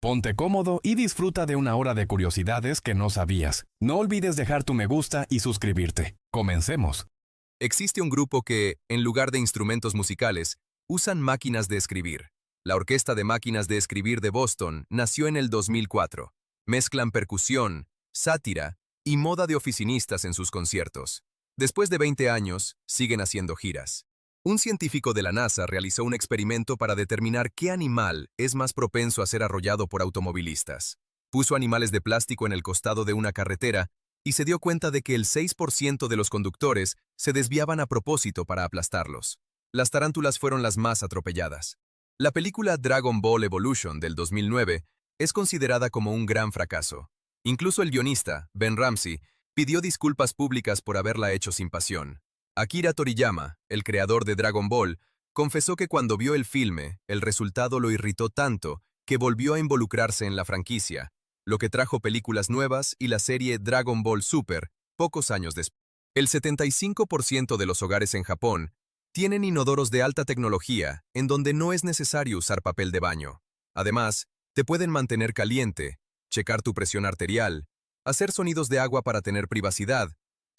Ponte cómodo y disfruta de una hora de curiosidades que no sabías. No olvides dejar tu me gusta y suscribirte. Comencemos. Existe un grupo que, en lugar de instrumentos musicales, usan máquinas de escribir. La Orquesta de Máquinas de Escribir de Boston nació en el 2004. Mezclan percusión, sátira y moda de oficinistas en sus conciertos. Después de 20 años, siguen haciendo giras. Un científico de la NASA realizó un experimento para determinar qué animal es más propenso a ser arrollado por automovilistas. Puso animales de plástico en el costado de una carretera y se dio cuenta de que el 6% de los conductores se desviaban a propósito para aplastarlos. Las tarántulas fueron las más atropelladas. La película Dragon Ball Evolution del 2009 es considerada como un gran fracaso. Incluso el guionista, Ben Ramsey, pidió disculpas públicas por haberla hecho sin pasión. Akira Toriyama, el creador de Dragon Ball, confesó que cuando vio el filme, el resultado lo irritó tanto que volvió a involucrarse en la franquicia, lo que trajo películas nuevas y la serie Dragon Ball Super pocos años después. El 75% de los hogares en Japón tienen inodoros de alta tecnología en donde no es necesario usar papel de baño. Además, te pueden mantener caliente, checar tu presión arterial, hacer sonidos de agua para tener privacidad,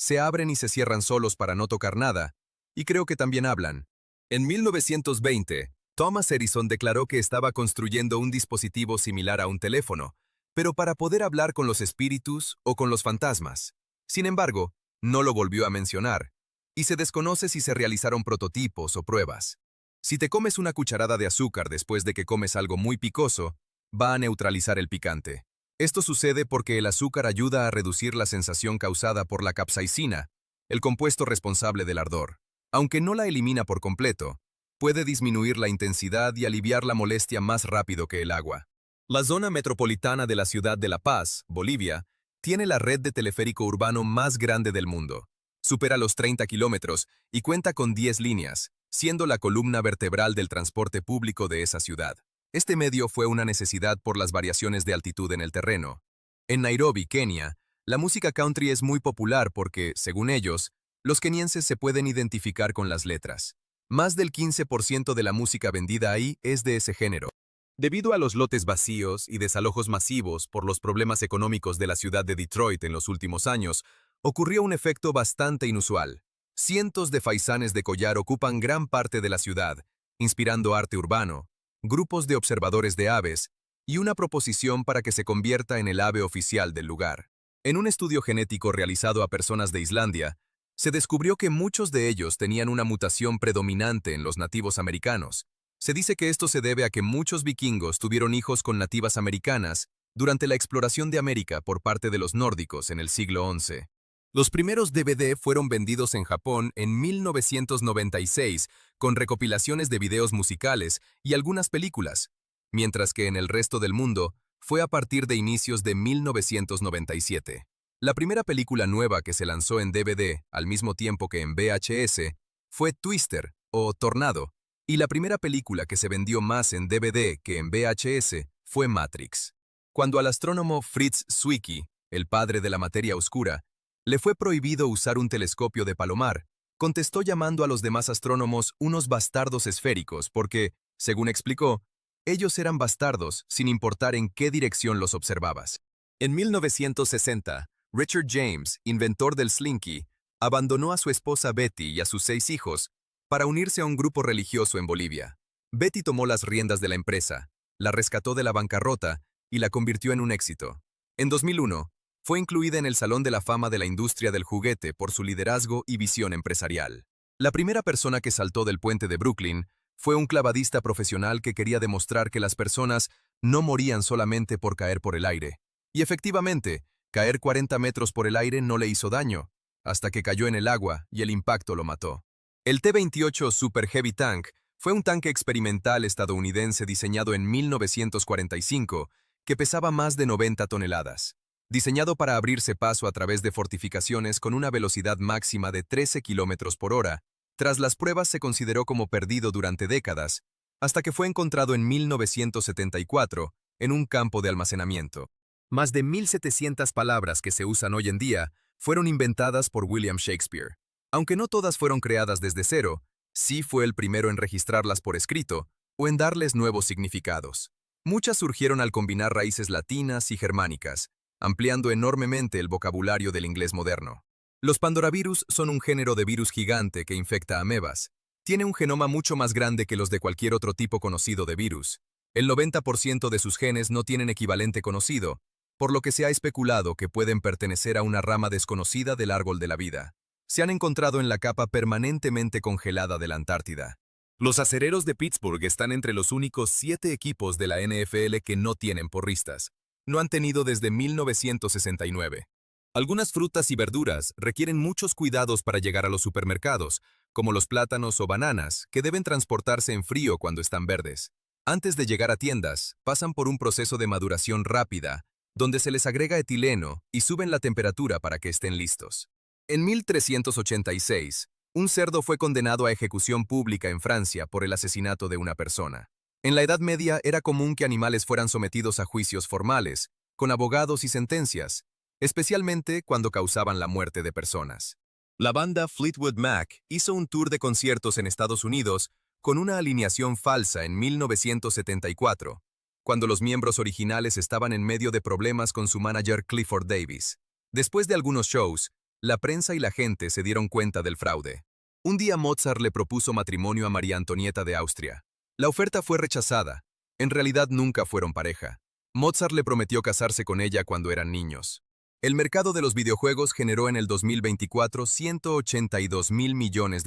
se abren y se cierran solos para no tocar nada, y creo que también hablan. En 1920, Thomas Edison declaró que estaba construyendo un dispositivo similar a un teléfono, pero para poder hablar con los espíritus o con los fantasmas. Sin embargo, no lo volvió a mencionar, y se desconoce si se realizaron prototipos o pruebas. Si te comes una cucharada de azúcar después de que comes algo muy picoso, va a neutralizar el picante. Esto sucede porque el azúcar ayuda a reducir la sensación causada por la capsaicina, el compuesto responsable del ardor. Aunque no la elimina por completo, puede disminuir la intensidad y aliviar la molestia más rápido que el agua. La zona metropolitana de la ciudad de La Paz, Bolivia, tiene la red de teleférico urbano más grande del mundo. Supera los 30 kilómetros y cuenta con 10 líneas, siendo la columna vertebral del transporte público de esa ciudad. Este medio fue una necesidad por las variaciones de altitud en el terreno. En Nairobi, Kenia, la música country es muy popular porque, según ellos, los kenienses se pueden identificar con las letras. Más del 15% de la música vendida ahí es de ese género. Debido a los lotes vacíos y desalojos masivos por los problemas económicos de la ciudad de Detroit en los últimos años, ocurrió un efecto bastante inusual. Cientos de faisanes de collar ocupan gran parte de la ciudad, inspirando arte urbano, grupos de observadores de aves y una proposición para que se convierta en el ave oficial del lugar. En un estudio genético realizado a personas de Islandia, se descubrió que muchos de ellos tenían una mutación predominante en los nativos americanos. Se dice que esto se debe a que muchos vikingos tuvieron hijos con nativas americanas durante la exploración de América por parte de los nórdicos en el siglo XI. Los primeros DVD fueron vendidos en Japón en 1996 con recopilaciones de videos musicales y algunas películas, mientras que en el resto del mundo fue a partir de inicios de 1997. La primera película nueva que se lanzó en DVD al mismo tiempo que en VHS fue Twister o Tornado, y la primera película que se vendió más en DVD que en VHS fue Matrix. Cuando al astrónomo Fritz Zwicky, el padre de la materia oscura, le fue prohibido usar un telescopio de palomar, contestó llamando a los demás astrónomos unos bastardos esféricos porque, según explicó, ellos eran bastardos sin importar en qué dirección los observabas. En 1960, Richard James, inventor del Slinky, abandonó a su esposa Betty y a sus 6 hijos para unirse a un grupo religioso en Bolivia. Betty tomó las riendas de la empresa, la rescató de la bancarrota y la convirtió en un éxito. En 2001, fue incluida en el Salón de la Fama de la Industria del Juguete por su liderazgo y visión empresarial. La primera persona que saltó del puente de Brooklyn fue un clavadista profesional que quería demostrar que las personas no morían solamente por caer por el aire. Y efectivamente, caer 40 metros por el aire no le hizo daño, hasta que cayó en el agua y el impacto lo mató. El T-28 Super Heavy Tank fue un tanque experimental estadounidense diseñado en 1945 que pesaba más de 90 toneladas. Diseñado para abrirse paso a través de fortificaciones con una velocidad máxima de 13 kilómetros por hora, tras las pruebas se consideró como perdido durante décadas, hasta que fue encontrado en 1974 en un campo de almacenamiento. Más de 1.700 palabras que se usan hoy en día fueron inventadas por William Shakespeare. Aunque no todas fueron creadas desde cero, sí fue el primero en registrarlas por escrito o en darles nuevos significados. Muchas surgieron al combinar raíces latinas y germánicas, ampliando enormemente el vocabulario del inglés moderno. Los pandoravirus son un género de virus gigante que infecta amebas. Tiene un genoma mucho más grande que los de cualquier otro tipo conocido de virus. El 90% de sus genes no tienen equivalente conocido, por lo que se ha especulado que pueden pertenecer a una rama desconocida del árbol de la vida. Se han encontrado en la capa permanentemente congelada de la Antártida. Los Acereros de Pittsburgh están entre los únicos 7 equipos de la NFL que no tienen porristas. No han tenido desde 1969. Algunas frutas y verduras requieren muchos cuidados para llegar a los supermercados, como los plátanos o bananas, que deben transportarse en frío cuando están verdes. Antes de llegar a tiendas, pasan por un proceso de maduración rápida, donde se les agrega etileno y suben la temperatura para que estén listos. En 1386, un cerdo fue condenado a ejecución pública en Francia por el asesinato de una persona. En la Edad Media era común que animales fueran sometidos a juicios formales, con abogados y sentencias, especialmente cuando causaban la muerte de personas. La banda Fleetwood Mac hizo un tour de conciertos en Estados Unidos con una alineación falsa en 1974, cuando los miembros originales estaban en medio de problemas con su manager Clifford Davis. Después de algunos shows, la prensa y la gente se dieron cuenta del fraude. Un día Mozart le propuso matrimonio a María Antonieta de Austria. La oferta fue rechazada. En realidad nunca fueron pareja. Mozart le prometió casarse con ella cuando eran niños. El mercado de los videojuegos generó en el 2024 $182.000 millones.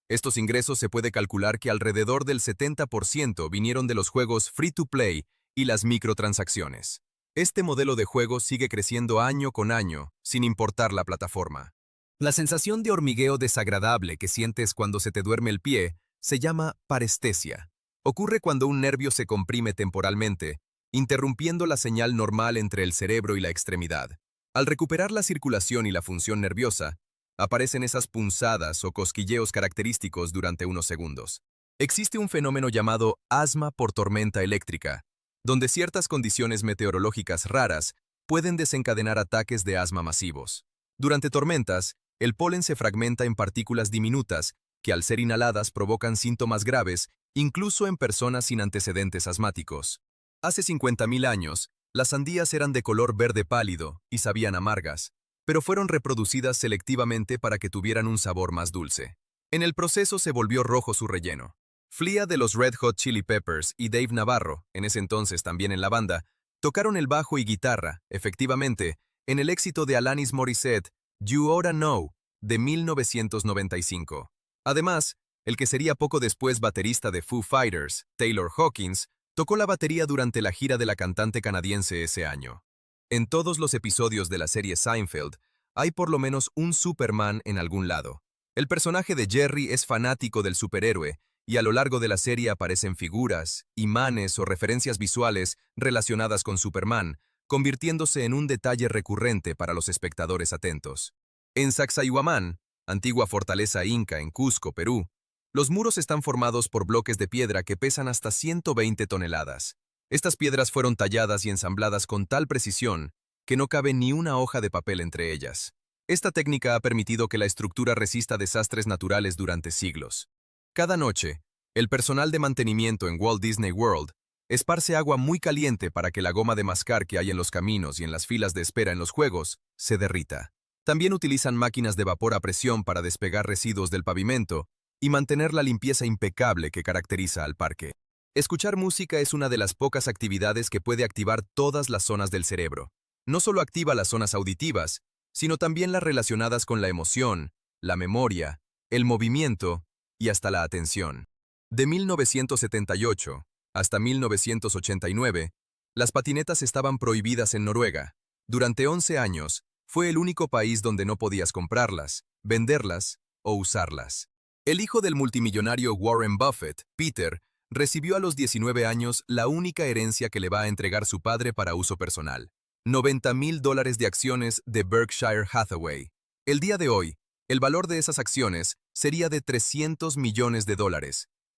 Estos ingresos se puede calcular que alrededor del 70% vinieron de los juegos free-to-play y las microtransacciones. Este modelo de juego sigue creciendo año con año, sin importar la plataforma. La sensación de hormigueo desagradable que sientes cuando se te duerme el pie se llama parestesia. Ocurre cuando un nervio se comprime temporalmente, interrumpiendo la señal normal entre el cerebro y la extremidad. Al recuperar la circulación y la función nerviosa, aparecen esas punzadas o cosquilleos característicos durante unos segundos. Existe un fenómeno llamado asma por tormenta eléctrica, donde ciertas condiciones meteorológicas raras pueden desencadenar ataques de asma masivos. Durante tormentas, el polen se fragmenta en partículas diminutas que al ser inhaladas provocan síntomas graves, incluso en personas sin antecedentes asmáticos. Hace 50.000 años, las sandías eran de color verde pálido y sabían amargas, pero fueron reproducidas selectivamente para que tuvieran un sabor más dulce. En el proceso se volvió rojo su relleno. Flea de los Red Hot Chili Peppers y Dave Navarro, en ese entonces también en la banda, tocaron el bajo y guitarra, efectivamente, en el éxito de Alanis Morissette, You Oughta Know, de 1995. Además, el que sería poco después baterista de Foo Fighters, Taylor Hawkins, tocó la batería durante la gira de la cantante canadiense ese año. En todos los episodios de la serie Seinfeld, hay por lo menos un Superman en algún lado. El personaje de Jerry es fanático del superhéroe, y a lo largo de la serie aparecen figuras, imanes o referencias visuales relacionadas con Superman, convirtiéndose en un detalle recurrente para los espectadores atentos. En Sacsayhuamán, antigua fortaleza inca en Cusco, Perú, los muros están formados por bloques de piedra que pesan hasta 120 toneladas. Estas piedras fueron talladas y ensambladas con tal precisión que no cabe ni una hoja de papel entre ellas. Esta técnica ha permitido que la estructura resista desastres naturales durante siglos. Cada noche, el personal de mantenimiento en Walt Disney World esparce agua muy caliente para que la goma de mascar que hay en los caminos y en las filas de espera en los juegos se derrita. También utilizan máquinas de vapor a presión para despegar residuos del pavimento y mantener la limpieza impecable que caracteriza al parque. Escuchar música es una de las pocas actividades que puede activar todas las zonas del cerebro. No solo activa las zonas auditivas, sino también las relacionadas con la emoción, la memoria, el movimiento y hasta la atención. De 1978 hasta 1989, las patinetas estaban prohibidas en Noruega. Durante 11 años, fue el único país donde no podías comprarlas, venderlas o usarlas. El hijo del multimillonario Warren Buffett, Peter, recibió a los 19 años la única herencia que le va a entregar su padre para uso personal: $90.000 de acciones de Berkshire Hathaway. El día de hoy, el valor de esas acciones sería de $300 millones,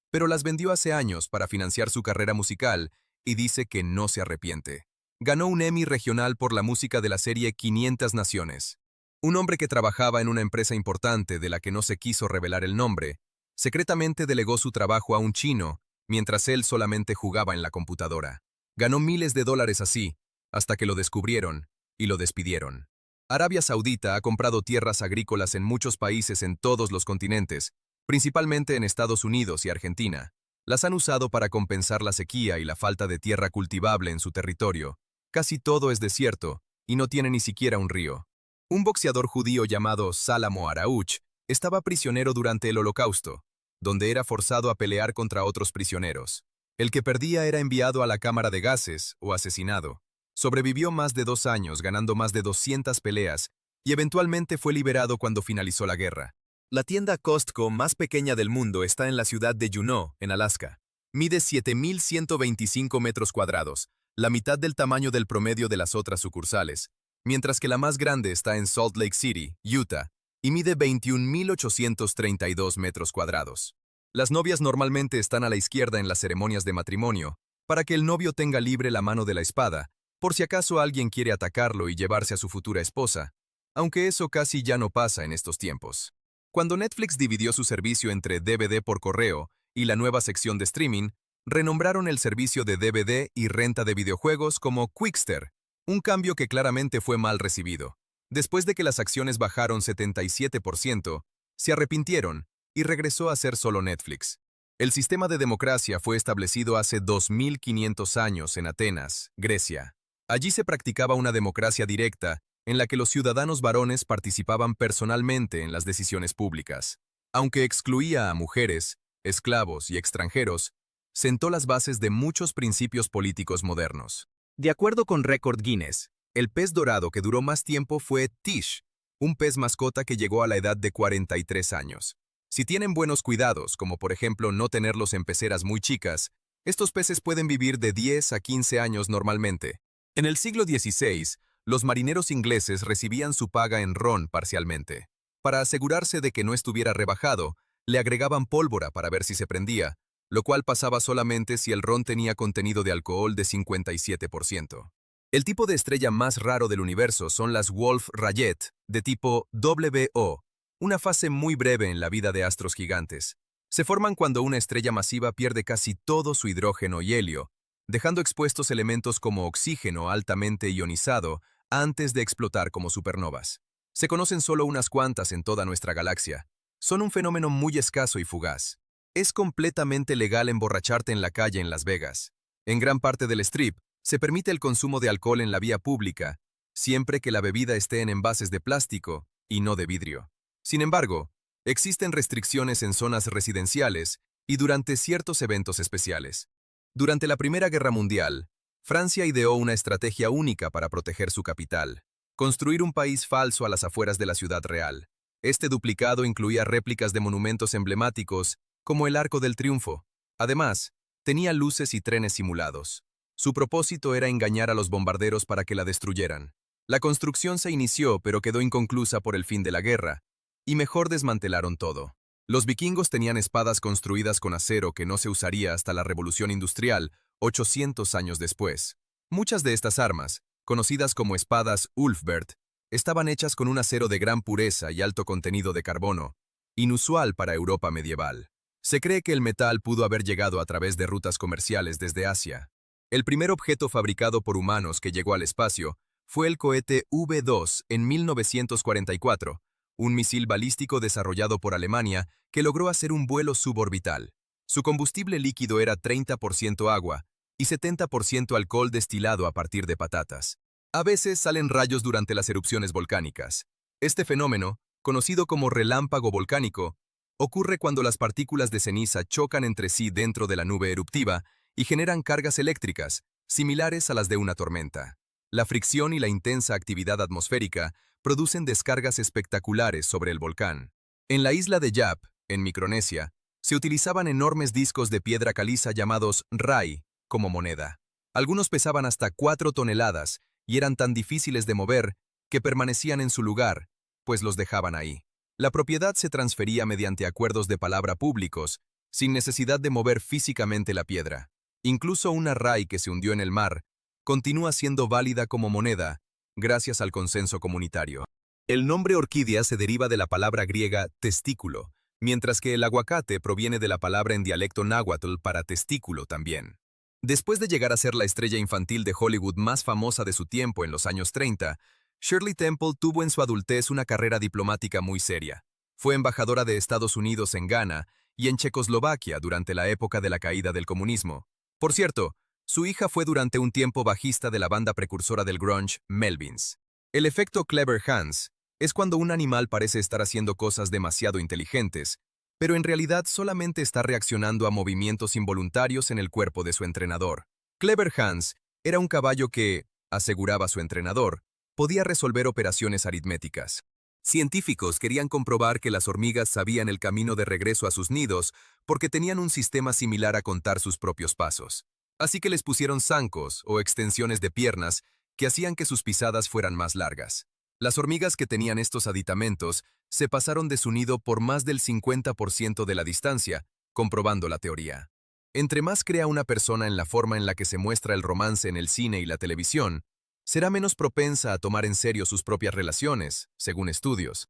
pero las vendió hace años para financiar su carrera musical y dice que no se arrepiente. Ganó un Emmy regional por la música de la serie 500 Naciones. Un hombre que trabajaba en una empresa importante de la que no se quiso revelar el nombre, secretamente delegó su trabajo a un chino mientras él solamente jugaba en la computadora. Ganó miles de dólares así, hasta que lo descubrieron y lo despidieron. Arabia Saudita ha comprado tierras agrícolas en muchos países en todos los continentes, principalmente en Estados Unidos y Argentina. Las han usado para compensar la sequía y la falta de tierra cultivable en su territorio. Casi todo es desierto, y no tiene ni siquiera un río. Un boxeador judío llamado Sálamo Arauch estaba prisionero durante el Holocausto, donde era forzado a pelear contra otros prisioneros. El que perdía era enviado a la cámara de gases o asesinado. Sobrevivió más de 2 años ganando más de 200 peleas y eventualmente fue liberado cuando finalizó la guerra. La tienda Costco más pequeña del mundo está en la ciudad de Juneau, en Alaska. Mide 7.125 metros cuadrados, la mitad del tamaño del promedio de las otras sucursales, mientras que la más grande está en Salt Lake City, Utah, y mide 21.832 metros cuadrados. Las novias normalmente están a la izquierda en las ceremonias de matrimonio, para que el novio tenga libre la mano de la espada, por si acaso alguien quiere atacarlo y llevarse a su futura esposa, aunque eso casi ya no pasa en estos tiempos. Cuando Netflix dividió su servicio entre DVD por correo y la nueva sección de streaming, renombraron el servicio de DVD y renta de videojuegos como Quickster, un cambio que claramente fue mal recibido. Después de que las acciones bajaron 77%, se arrepintieron y regresó a ser solo Netflix. El sistema de democracia fue establecido hace 2500 años en Atenas, Grecia. Allí se practicaba una democracia directa en la que los ciudadanos varones participaban personalmente en las decisiones públicas. Aunque excluía a mujeres, esclavos y extranjeros, sentó las bases de muchos principios políticos modernos. De acuerdo con Récord Guinness, el pez dorado que duró más tiempo fue Tish, un pez mascota que llegó a la edad de 43 años. Si tienen buenos cuidados, como por ejemplo no tenerlos en peceras muy chicas, estos peces pueden vivir de 10 a 15 años normalmente. En el siglo XVI, los marineros ingleses recibían su paga en ron parcialmente. Para asegurarse de que no estuviera rebajado, le agregaban pólvora para ver si se prendía, lo cual pasaba solamente si el ron tenía contenido de alcohol de 57%. El tipo de estrella más raro del universo son las Wolf-Rayet, de tipo WO, una fase muy breve en la vida de astros gigantes. Se forman cuando una estrella masiva pierde casi todo su hidrógeno y helio, dejando expuestos elementos como oxígeno altamente ionizado antes de explotar como supernovas. Se conocen solo unas cuantas en toda nuestra galaxia. Son un fenómeno muy escaso y fugaz. Es completamente legal emborracharte en la calle en Las Vegas. En gran parte del Strip, se permite el consumo de alcohol en la vía pública, siempre que la bebida esté en envases de plástico y no de vidrio. Sin embargo, existen restricciones en zonas residenciales y durante ciertos eventos especiales. Durante la Primera Guerra Mundial, Francia ideó una estrategia única para proteger su capital: construir un país falso a las afueras de la ciudad real. Este duplicado incluía réplicas de monumentos emblemáticos, como el Arco del Triunfo. Además, tenía luces y trenes simulados. Su propósito era engañar a los bombarderos para que la destruyeran. La construcción se inició, pero quedó inconclusa por el fin de la guerra, y mejor desmantelaron todo. Los vikingos tenían espadas construidas con acero que no se usaría hasta la Revolución Industrial, 800 años después. Muchas de estas armas, conocidas como espadas Ulfbert, estaban hechas con un acero de gran pureza y alto contenido de carbono, inusual para Europa medieval. Se cree que el metal pudo haber llegado a través de rutas comerciales desde Asia. El primer objeto fabricado por humanos que llegó al espacio fue el cohete V-2 en 1944, un misil balístico desarrollado por Alemania que logró hacer un vuelo suborbital. Su combustible líquido era 30% agua y 70% alcohol destilado a partir de patatas. A veces salen rayos durante las erupciones volcánicas. Este fenómeno, conocido como relámpago volcánico, ocurre cuando las partículas de ceniza chocan entre sí dentro de la nube eruptiva y generan cargas eléctricas, similares a las de una tormenta. La fricción y la intensa actividad atmosférica producen descargas espectaculares sobre el volcán. En la isla de Yap, en Micronesia, se utilizaban enormes discos de piedra caliza llamados rai como moneda. Algunos pesaban hasta 4 toneladas y eran tan difíciles de mover que permanecían en su lugar, pues los dejaban ahí. La propiedad se transfería mediante acuerdos de palabra públicos, sin necesidad de mover físicamente la piedra. Incluso una rai que se hundió en el mar continúa siendo válida como moneda, gracias al consenso comunitario. El nombre orquídea se deriva de la palabra griega testículo, mientras que el aguacate proviene de la palabra en dialecto náhuatl para testículo también. Después de llegar a ser la estrella infantil de Hollywood más famosa de su tiempo en los años 30, Shirley Temple tuvo en su adultez una carrera diplomática muy seria. Fue embajadora de Estados Unidos en Ghana y en Checoslovaquia durante la época de la caída del comunismo. Por cierto, su hija fue durante un tiempo bajista de la banda precursora del grunge, Melvins. El efecto Clever Hans es cuando un animal parece estar haciendo cosas demasiado inteligentes, pero en realidad solamente está reaccionando a movimientos involuntarios en el cuerpo de su entrenador. Clever Hans era un caballo que, aseguraba su entrenador, podía resolver operaciones aritméticas. Científicos querían comprobar que las hormigas sabían el camino de regreso a sus nidos porque tenían un sistema similar a contar sus propios pasos. Así que les pusieron zancos o extensiones de piernas que hacían que sus pisadas fueran más largas. Las hormigas que tenían estos aditamentos se pasaron de su nido por más del 50% de la distancia, comprobando la teoría. Entre más crea una persona en la forma en la que se muestra el romance en el cine y la televisión, será menos propensa a tomar en serio sus propias relaciones, según estudios.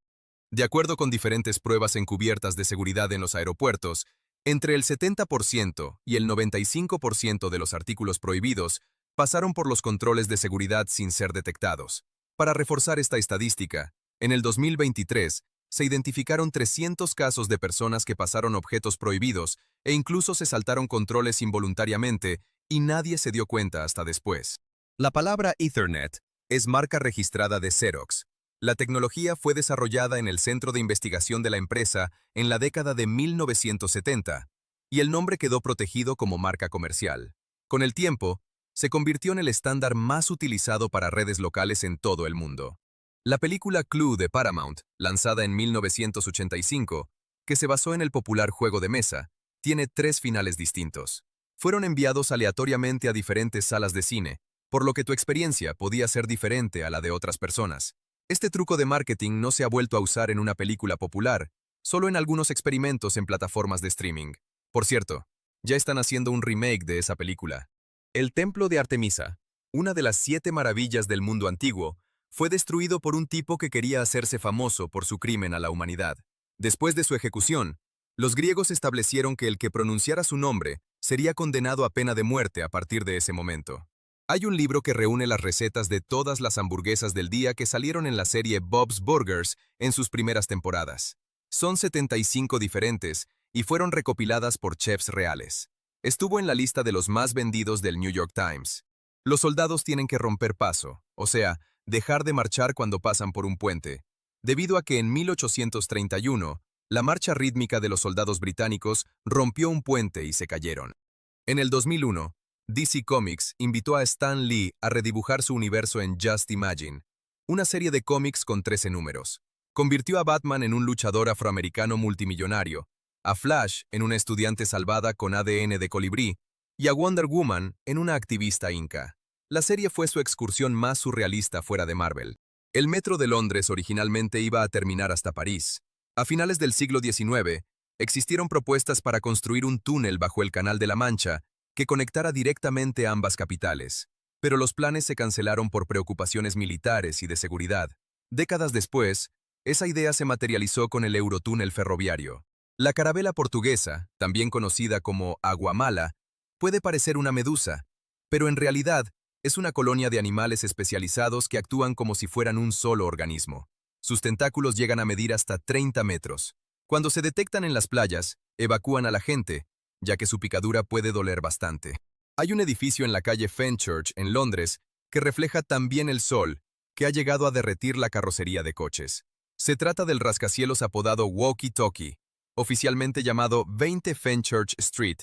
De acuerdo con diferentes pruebas encubiertas de seguridad en los aeropuertos, entre el 70% y el 95% de los artículos prohibidos pasaron por los controles de seguridad sin ser detectados. Para reforzar esta estadística, en el 2023 se identificaron 300 casos de personas que pasaron objetos prohibidos e incluso se saltaron controles involuntariamente y nadie se dio cuenta hasta después. La palabra Ethernet es marca registrada de Xerox. La tecnología fue desarrollada en el centro de investigación de la empresa en la década de 1970 y el nombre quedó protegido como marca comercial. Con el tiempo, se convirtió en el estándar más utilizado para redes locales en todo el mundo. La película Clue de Paramount, lanzada en 1985, que se basó en el popular juego de mesa, tiene 3 finales distintos. Fueron enviados aleatoriamente a diferentes salas de cine, por lo que tu experiencia podía ser diferente a la de otras personas. Este truco de marketing no se ha vuelto a usar en una película popular, solo en algunos experimentos en plataformas de streaming. Por cierto, ya están haciendo un remake de esa película. El Templo de Artemisa, una de las 7 maravillas del mundo antiguo, fue destruido por un tipo que quería hacerse famoso por su crimen a la humanidad. Después de su ejecución, los griegos establecieron que el que pronunciara su nombre sería condenado a pena de muerte a partir de ese momento. Hay un libro que reúne las recetas de todas las hamburguesas del día que salieron en la serie Bob's Burgers en sus primeras temporadas. Son 75 diferentes y fueron recopiladas por chefs reales. Estuvo en la lista de los más vendidos del New York Times. Los soldados tienen que romper paso, o sea, dejar de marchar cuando pasan por un puente, debido a que en 1831, la marcha rítmica de los soldados británicos rompió un puente y se cayeron. En el 2001, DC Comics invitó a Stan Lee a redibujar su universo en Just Imagine, una serie de cómics con 13 números. Convirtió a Batman en un luchador afroamericano multimillonario, a Flash en una estudiante salvada con ADN de colibrí y a Wonder Woman en una activista inca. La serie fue su excursión más surrealista fuera de Marvel. El metro de Londres originalmente iba a terminar hasta París. A finales del siglo XIX, existieron propuestas para construir un túnel bajo el Canal de la Mancha que conectara directamente a ambas capitales, pero los planes se cancelaron por preocupaciones militares y de seguridad. Décadas después, esa idea se materializó con el Eurotúnel ferroviario. La carabela portuguesa, también conocida como aguamala, puede parecer una medusa, pero en realidad es una colonia de animales especializados que actúan como si fueran un solo organismo. Sus tentáculos llegan a medir hasta 30 metros. Cuando se detectan en las playas, evacúan a la gente, ya que su picadura puede doler bastante. Hay un edificio en la calle Fenchurch, en Londres, que refleja también el sol, que ha llegado a derretir la carrocería de coches. Se trata del rascacielos apodado Walkie Talkie, oficialmente llamado 20 Fenchurch Street,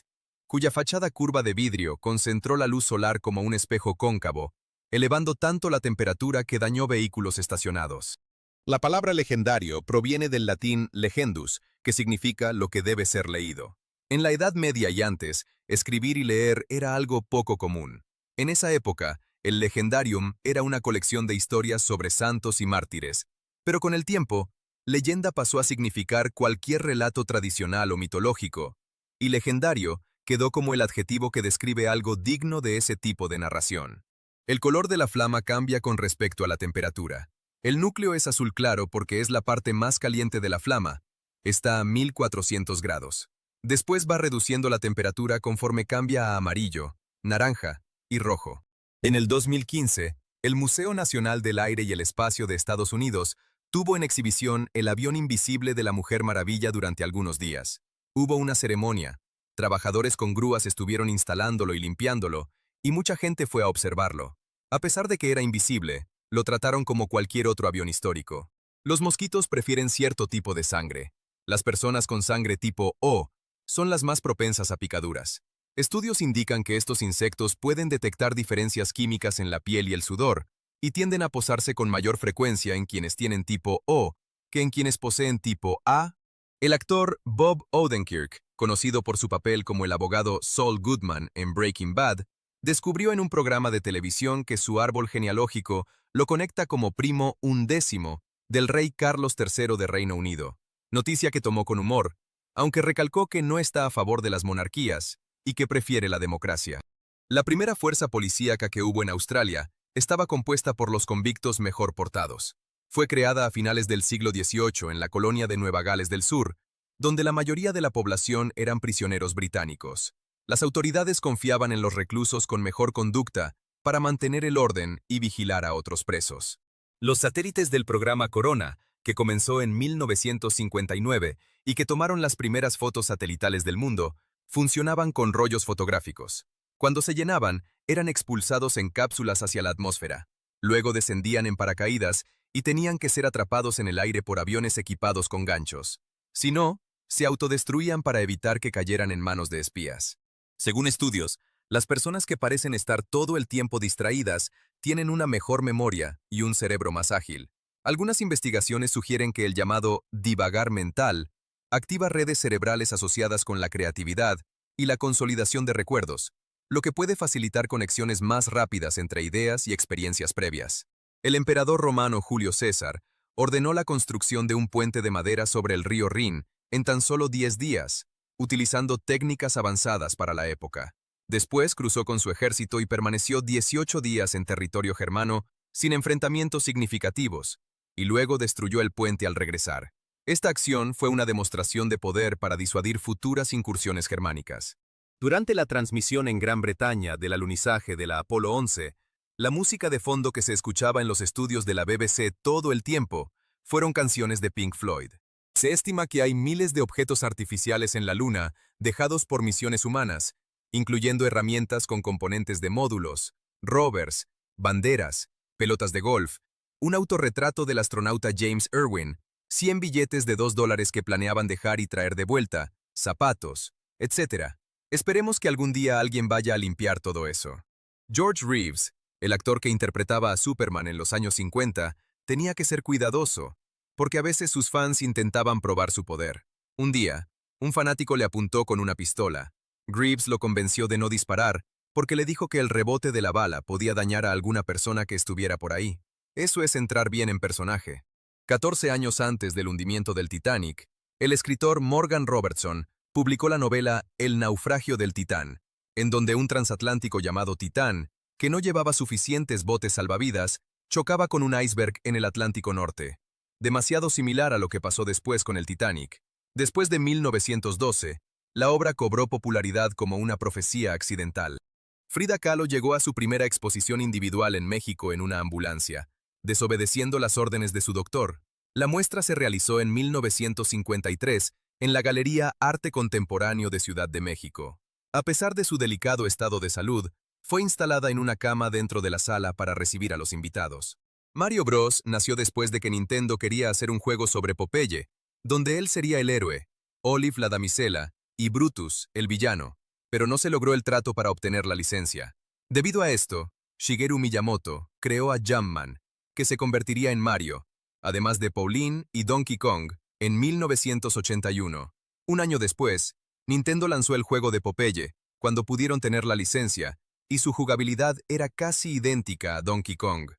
cuya fachada curva de vidrio concentró la luz solar como un espejo cóncavo, elevando tanto la temperatura que dañó vehículos estacionados. La palabra legendario proviene del latín legendus, que significa lo que debe ser leído. En la Edad Media y antes, escribir y leer era algo poco común. En esa época, el legendarium era una colección de historias sobre santos y mártires, pero con el tiempo, leyenda pasó a significar cualquier relato tradicional o mitológico, y legendario quedó como el adjetivo que describe algo digno de ese tipo de narración. El color de la flama cambia con respecto a la temperatura. El núcleo es azul claro porque es la parte más caliente de la flama, Está a 1400 grados. Después va reduciendo la temperatura conforme cambia a amarillo, naranja y rojo. En el 2015, el Museo Nacional del Aire y el Espacio de Estados Unidos tuvo en exhibición el avión invisible de la Mujer Maravilla durante algunos días. Hubo una ceremonia, trabajadores con grúas estuvieron instalándolo y limpiándolo, y mucha gente fue a observarlo. A pesar de que era invisible, lo trataron como cualquier otro avión histórico. Los mosquitos prefieren cierto tipo de sangre. Las personas con sangre tipo O son las más propensas a picaduras. Estudios indican que estos insectos pueden detectar diferencias químicas en la piel y el sudor, y tienden a posarse con mayor frecuencia en quienes tienen tipo O que en quienes poseen tipo A. El actor Bob Odenkirk, conocido por su papel como el abogado Saul Goodman en Breaking Bad, descubrió en un programa de televisión que su árbol genealógico lo conecta como primo undécimo del rey Carlos III de Reino Unido, noticia que tomó con humor, aunque recalcó que no está a favor de las monarquías y que prefiere la democracia. La primera fuerza policíaca que hubo en Australia estaba compuesta por los convictos mejor portados. Fue creada a finales del siglo XVIII en la colonia de Nueva Gales del Sur, donde la mayoría de la población eran prisioneros británicos. Las autoridades confiaban en los reclusos con mejor conducta para mantener el orden y vigilar a otros presos. Los satélites del programa Corona, que comenzó en 1959 y que tomaron las primeras fotos satelitales del mundo, funcionaban con rollos fotográficos. Cuando se llenaban, eran expulsados en cápsulas hacia la atmósfera. Luego descendían en paracaídas y tenían que ser atrapados en el aire por aviones equipados con ganchos. Si no, se autodestruían para evitar que cayeran en manos de espías. Según estudios, las personas que parecen estar todo el tiempo distraídas tienen una mejor memoria y un cerebro más ágil. Algunas investigaciones sugieren que el llamado divagar mental activa redes cerebrales asociadas con la creatividad y la consolidación de recuerdos, lo que puede facilitar conexiones más rápidas entre ideas y experiencias previas. El emperador romano Julio César ordenó la construcción de un puente de madera sobre el río Rin en tan solo 10 días, utilizando técnicas avanzadas para la época. Después cruzó con su ejército y permaneció 18 días en territorio germano sin enfrentamientos significativos, y luego destruyó el puente al regresar. Esta acción fue una demostración de poder para disuadir futuras incursiones germánicas. Durante la transmisión en Gran Bretaña del alunizaje de la Apolo 11, la música de fondo que se escuchaba en los estudios de la BBC todo el tiempo fueron canciones de Pink Floyd. Se estima que hay miles de objetos artificiales en la Luna dejados por misiones humanas, incluyendo herramientas con componentes de módulos, rovers, banderas, pelotas de golf, un autorretrato del astronauta James Irwin, 100 billetes de $2 que planeaban dejar y traer de vuelta, zapatos, etc. Esperemos que algún día alguien vaya a limpiar todo eso. George Reeves, el actor que interpretaba a Superman en los años 50, tenía que ser cuidadoso, porque a veces sus fans intentaban probar su poder. Un día, un fanático le apuntó con una pistola. Reeves lo convenció de no disparar, porque le dijo que el rebote de la bala podía dañar a alguna persona que estuviera por ahí. Eso es entrar bien en personaje. 14 años antes del hundimiento del Titanic, el escritor Morgan Robertson publicó la novela El naufragio del Titán, en donde un transatlántico llamado Titán, que no llevaba suficientes botes salvavidas, chocaba con un iceberg en el Atlántico Norte. Demasiado similar a lo que pasó después con el Titanic. Después de 1912, la obra cobró popularidad como una profecía accidental. Frida Kahlo llegó a su primera exposición individual en México en una ambulancia, desobedeciendo las órdenes de su doctor. La muestra se realizó en 1953 en la Galería Arte Contemporáneo de Ciudad de México. A pesar de su delicado estado de salud, fue instalada en una cama dentro de la sala para recibir a los invitados. Mario Bros. Nació después de que Nintendo quería hacer un juego sobre Popeye, donde él sería el héroe, Olive la damisela y Brutus, el villano, pero no se logró el trato para obtener la licencia. Debido a esto, Shigeru Miyamoto creó a Jumpman, que se convertiría en Mario, además de Pauline y Donkey Kong, en 1981. Un año después, Nintendo lanzó el juego de Popeye, cuando pudieron tener la licencia, y su jugabilidad era casi idéntica a Donkey Kong.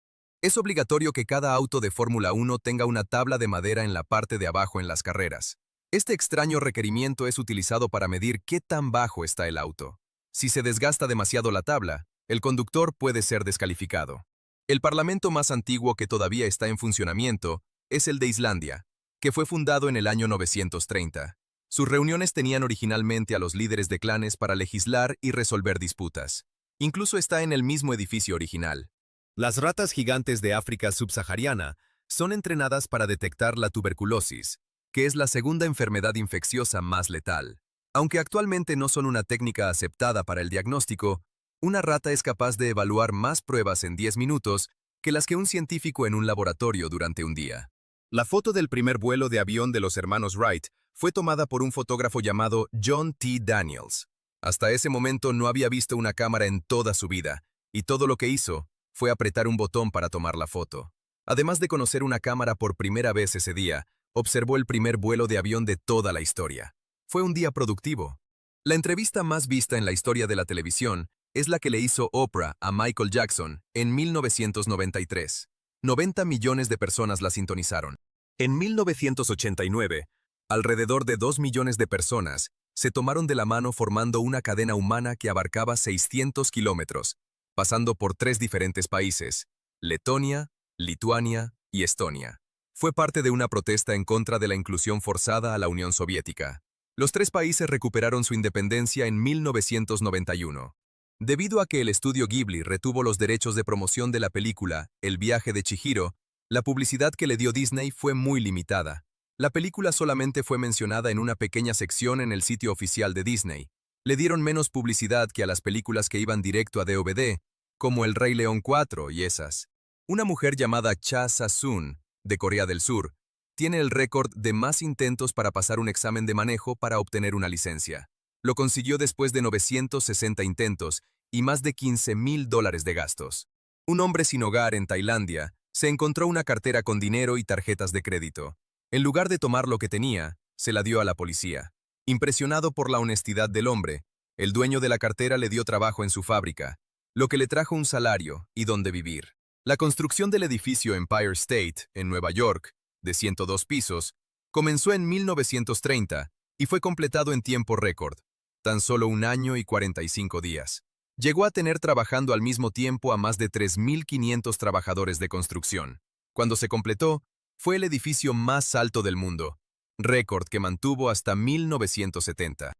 Es obligatorio que cada auto de Fórmula 1 tenga una tabla de madera en la parte de abajo en las carreras. Este extraño requerimiento es utilizado para medir qué tan bajo está el auto. Si se desgasta demasiado la tabla, el conductor puede ser descalificado. El parlamento más antiguo que todavía está en funcionamiento es el de Islandia. que fue fundado en el año 930. Sus reuniones tenían originalmente a los líderes de clanes para legislar y resolver disputas. Incluso está en el mismo edificio original. Las ratas gigantes de África subsahariana son entrenadas para detectar la tuberculosis, que es la segunda enfermedad infecciosa más letal. Aunque actualmente no son una técnica aceptada para el diagnóstico, una rata es capaz de evaluar más pruebas en 10 minutos que las que un científico en un laboratorio durante un día. La foto del primer vuelo de avión de los hermanos Wright fue tomada por un fotógrafo llamado John T. Daniels. Hasta ese momento no había visto una cámara en toda su vida, y todo lo que hizo fue apretar un botón para tomar la foto. Además de conocer una cámara por primera vez ese día, observó el primer vuelo de avión de toda la historia. Fue un día productivo. La entrevista más vista en la historia de la televisión es la que le hizo Oprah a Michael Jackson en 1993. 90 millones de personas la sintonizaron. En 1989, alrededor de 2 millones de personas se tomaron de la mano formando una cadena humana que abarcaba 600 kilómetros, pasando por 3 diferentes países: Letonia, Lituania y Estonia. Fue parte de una protesta en contra de la inclusión forzada a la Unión Soviética. Los 3 países recuperaron su independencia en 1991. Debido a que el estudio Ghibli retuvo los derechos de promoción de la película El viaje de Chihiro, la publicidad que le dio Disney fue muy limitada. La película solamente fue mencionada en una pequeña sección en el sitio oficial de Disney. Le dieron menos publicidad que a las películas que iban directo a DVD, como El Rey León 4 y esas. Una mujer llamada Cha Sa-sun, de Corea del Sur, tiene el récord de más intentos para pasar un examen de manejo para obtener una licencia. Lo consiguió después de 960 intentos y más de $15,000 de gastos. Un hombre sin hogar en Tailandia se encontró una cartera con dinero y tarjetas de crédito. En lugar de tomar lo que tenía, se la dio a la policía. Impresionado por la honestidad del hombre, el dueño de la cartera le dio trabajo en su fábrica, lo que le trajo un salario y donde vivir. La construcción del edificio Empire State, en Nueva York, de 102 pisos, comenzó en 1930 y fue completado en tiempo récord, tan solo 1 año y 45 días. Llegó a tener trabajando al mismo tiempo a más de 3.500 trabajadores de construcción. Cuando se completó, fue el edificio más alto del mundo, récord que mantuvo hasta 1970.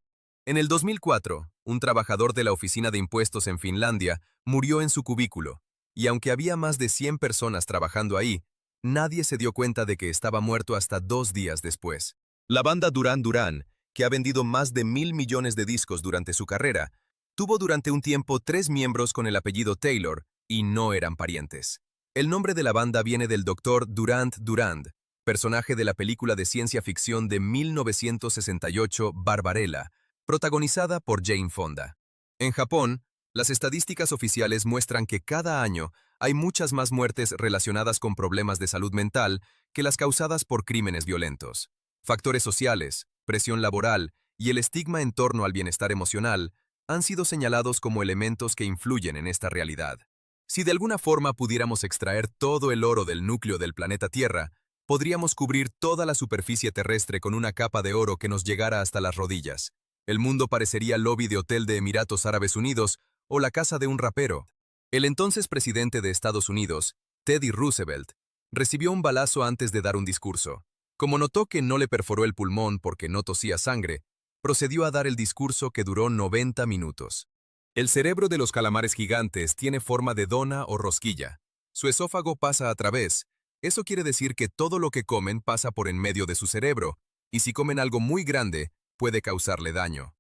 En el 2004, un trabajador de la Oficina de Impuestos en Finlandia murió en su cubículo, y aunque había más de 100 personas trabajando ahí, nadie se dio cuenta de que estaba muerto hasta 2 días después. La banda Duran Duran, que ha vendido más de 1.000 millones de discos durante su carrera, tuvo durante un tiempo 3 miembros con el apellido Taylor y no eran parientes. El nombre de la banda viene del Dr. Durand Durand, personaje de la película de ciencia ficción de 1968 Barbarella, protagonizada por Jane Fonda. En Japón, las estadísticas oficiales muestran que cada año hay muchas más muertes relacionadas con problemas de salud mental que las causadas por crímenes violentos. Factores sociales, presión laboral y el estigma en torno al bienestar emocional han sido señalados como elementos que influyen en esta realidad. Si de alguna forma pudiéramos extraer todo el oro del núcleo del planeta Tierra, podríamos cubrir toda la superficie terrestre con una capa de oro que nos llegara hasta las rodillas. El mundo parecería lobby de hotel de Emiratos Árabes Unidos o la casa de un rapero. El entonces presidente de Estados Unidos, Teddy Roosevelt, recibió un balazo antes de dar un discurso. Como notó que no le perforó el pulmón porque no tosía sangre, procedió a dar el discurso que duró 90 minutos. El cerebro de los calamares gigantes tiene forma de dona o rosquilla. Su esófago pasa a través. Eso quiere decir que todo lo que comen pasa por en medio de su cerebro, y si comen algo muy grande, puede causarle daño.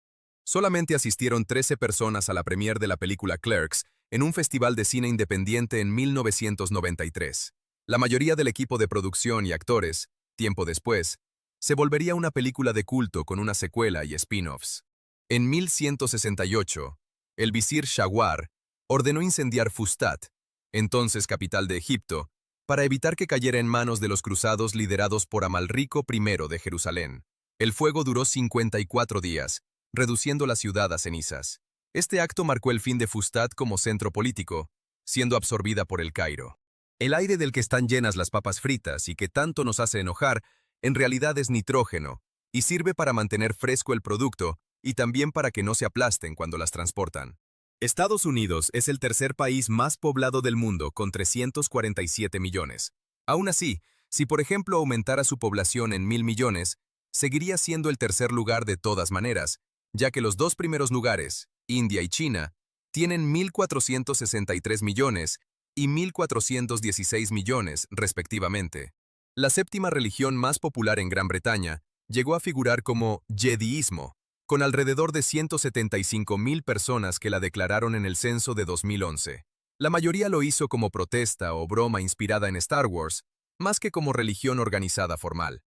Solamente asistieron 13 personas a la premier de la película Clerks en un festival de cine independiente en 1993. La mayoría del equipo de producción y actores, tiempo después, se volvería una película de culto con una secuela y spin-offs. En 1168, el visir Shawar ordenó incendiar Fustat, entonces capital de Egipto, para evitar que cayera en manos de los cruzados liderados por Amalrico I de Jerusalén. El fuego duró 54 días, reduciendo la ciudad a cenizas. Este acto marcó el fin de Fustat como centro político, siendo absorbida por el Cairo. El aire del que están llenas las papas fritas y que tanto nos hace enojar, en realidad es nitrógeno, y sirve para mantener fresco el producto y también para que no se aplasten cuando las transportan. Estados Unidos es el tercer país más poblado del mundo con 347 millones. Aún así, Si por ejemplo aumentara su población en 1.000 millones, seguiría siendo el tercer lugar de todas maneras, ya que los dos primeros lugares, India y China, tienen 1.463 millones y 1.416 millones, respectivamente. La séptima religión más popular en Gran Bretaña llegó a figurar como yediísmo, con alrededor de 175.000 personas que la declararon en el censo de 2011. La mayoría lo hizo como protesta o broma inspirada en Star Wars, más que como religión organizada formal.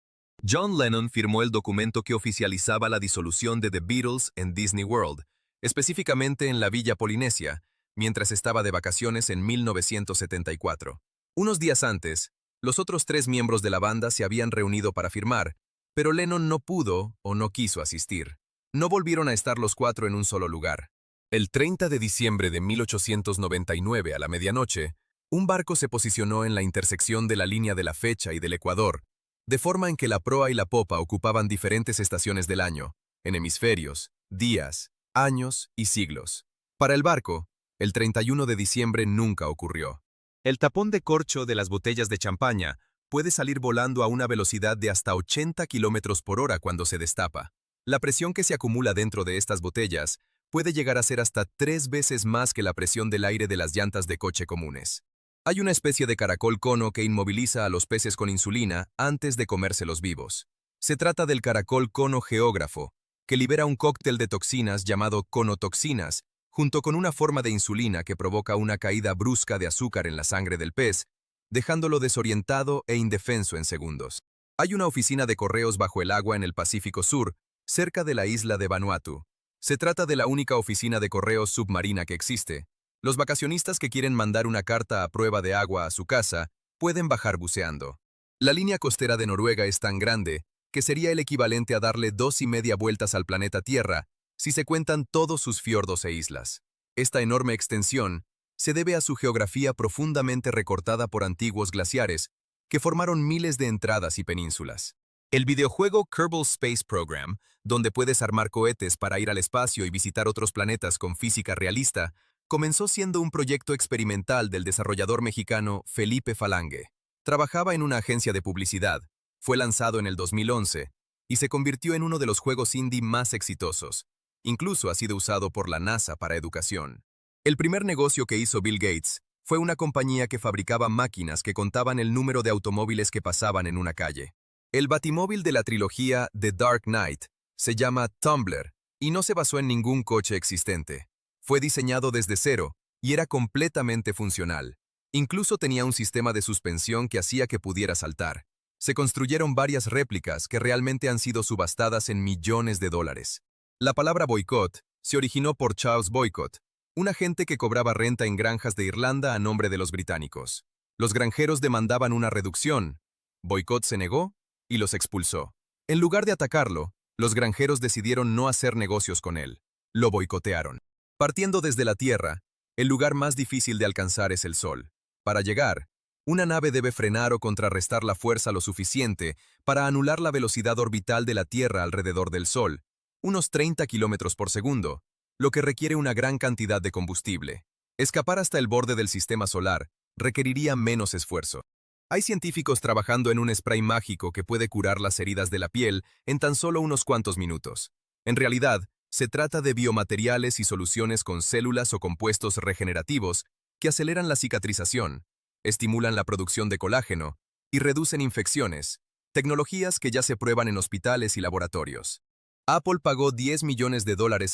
John Lennon firmó el documento que oficializaba la disolución de The Beatles en Disney World, específicamente en la Villa Polinesia, mientras estaba de vacaciones en 1974. Unos días antes, los otros 3 miembros de la banda se habían reunido para firmar, pero Lennon no pudo o no quiso asistir. No volvieron a estar los 4 en un solo lugar. El 30 de diciembre de 1899 a la medianoche, un barco se posicionó en la intersección de la línea de la fecha y del Ecuador, de forma en que la proa y la popa ocupaban diferentes estaciones del año, en hemisferios, días, años y siglos. Para el barco, el 31 de diciembre nunca ocurrió. El tapón de corcho de las botellas de champaña puede salir volando a una velocidad de hasta 80 kilómetros por hora cuando se destapa. La presión que se acumula dentro de estas botellas puede llegar a ser hasta 3 veces más que la presión del aire de las llantas de coche comunes. Hay una especie de caracol cono que inmoviliza a los peces con insulina antes de comérselos vivos. Se trata del caracol cono geógrafo, que libera un cóctel de toxinas llamado conotoxinas, junto con una forma de insulina que provoca una caída brusca de azúcar en la sangre del pez, dejándolo desorientado e indefenso en segundos. Hay una oficina de correos bajo el agua en el Pacífico Sur, cerca de la isla de Vanuatu. Se trata de la única oficina de correos submarina que existe. Los vacacionistas que quieren mandar una carta a prueba de agua a su casa pueden bajar buceando. La línea costera de Noruega es tan grande que sería el equivalente a darle 2,5 vueltas al planeta Tierra si se cuentan todos sus fiordos e islas. Esta enorme extensión se debe a su geografía profundamente recortada por antiguos glaciares que formaron miles de entradas y penínsulas. El videojuego Kerbal Space Program, donde puedes armar cohetes para ir al espacio y visitar otros planetas con física realista, comenzó siendo un proyecto experimental del desarrollador mexicano Felipe Falange. Trabajaba en una agencia de publicidad, fue lanzado en el 2011 y se convirtió en uno de los juegos indie más exitosos. Incluso ha sido usado por la NASA para educación. El primer negocio que hizo Bill Gates fue una compañía que fabricaba máquinas que contaban el número de automóviles que pasaban en una calle. El batimóvil de la trilogía The Dark Knight se llama Tumbler y no se basó en ningún coche existente. Fue diseñado desde cero y era completamente funcional. Incluso tenía un sistema de suspensión que hacía que pudiera saltar. Se construyeron varias réplicas que realmente han sido subastadas en millones de dólares. La palabra boicot se originó por Charles Boycott, un agente que cobraba renta en granjas de Irlanda a nombre de los británicos. Los granjeros demandaban una reducción. Boycott se negó y los expulsó. En lugar de atacarlo, los granjeros decidieron no hacer negocios con él. Lo boicotearon. Partiendo desde la Tierra, el lugar más difícil de alcanzar es el Sol. Para llegar, una nave debe frenar o contrarrestar la fuerza lo suficiente para anular la velocidad orbital de la Tierra alrededor del Sol, unos 30 kilómetros por segundo, lo que requiere una gran cantidad de combustible. Escapar hasta el borde del sistema solar requeriría menos esfuerzo. Hay científicos trabajando en un spray mágico que puede curar las heridas de la piel en tan solo unos cuantos minutos. En realidad, se trata de biomateriales y soluciones con células o compuestos regenerativos que aceleran la cicatrización, estimulan la producción de colágeno y reducen infecciones, tecnologías que ya se prueban en hospitales y laboratorios. Apple pagó $10 millones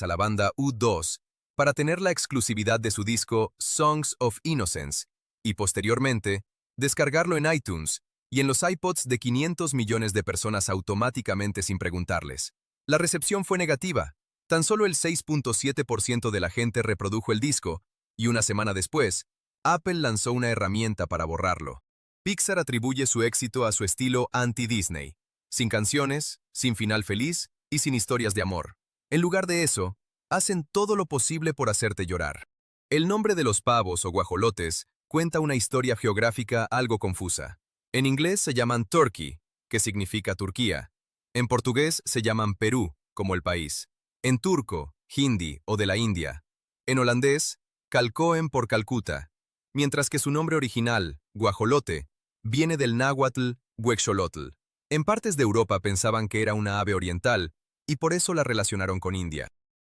a la banda U2 para tener la exclusividad de su disco Songs of Innocence y posteriormente descargarlo en iTunes y en los iPods de 500 millones de personas automáticamente sin preguntarles. La recepción fue negativa. Tan solo el 6.7% de la gente reprodujo el disco y una semana después, Apple lanzó una herramienta para borrarlo. Pixar atribuye su éxito a su estilo anti-Disney, sin canciones, sin final feliz y sin historias de amor. En lugar de eso, hacen todo lo posible por hacerte llorar. El nombre de los pavos o guajolotes cuenta una historia geográfica algo confusa. En inglés se llaman Turkey, que significa Turquía. En portugués se llaman Perú, como el país. En turco, hindi o de la India. En holandés, Calcoen por Calcuta. Mientras que su nombre original, guajolote, viene del náhuatl Huexolotl. En partes de Europa pensaban que era una ave oriental, y por eso la relacionaron con India.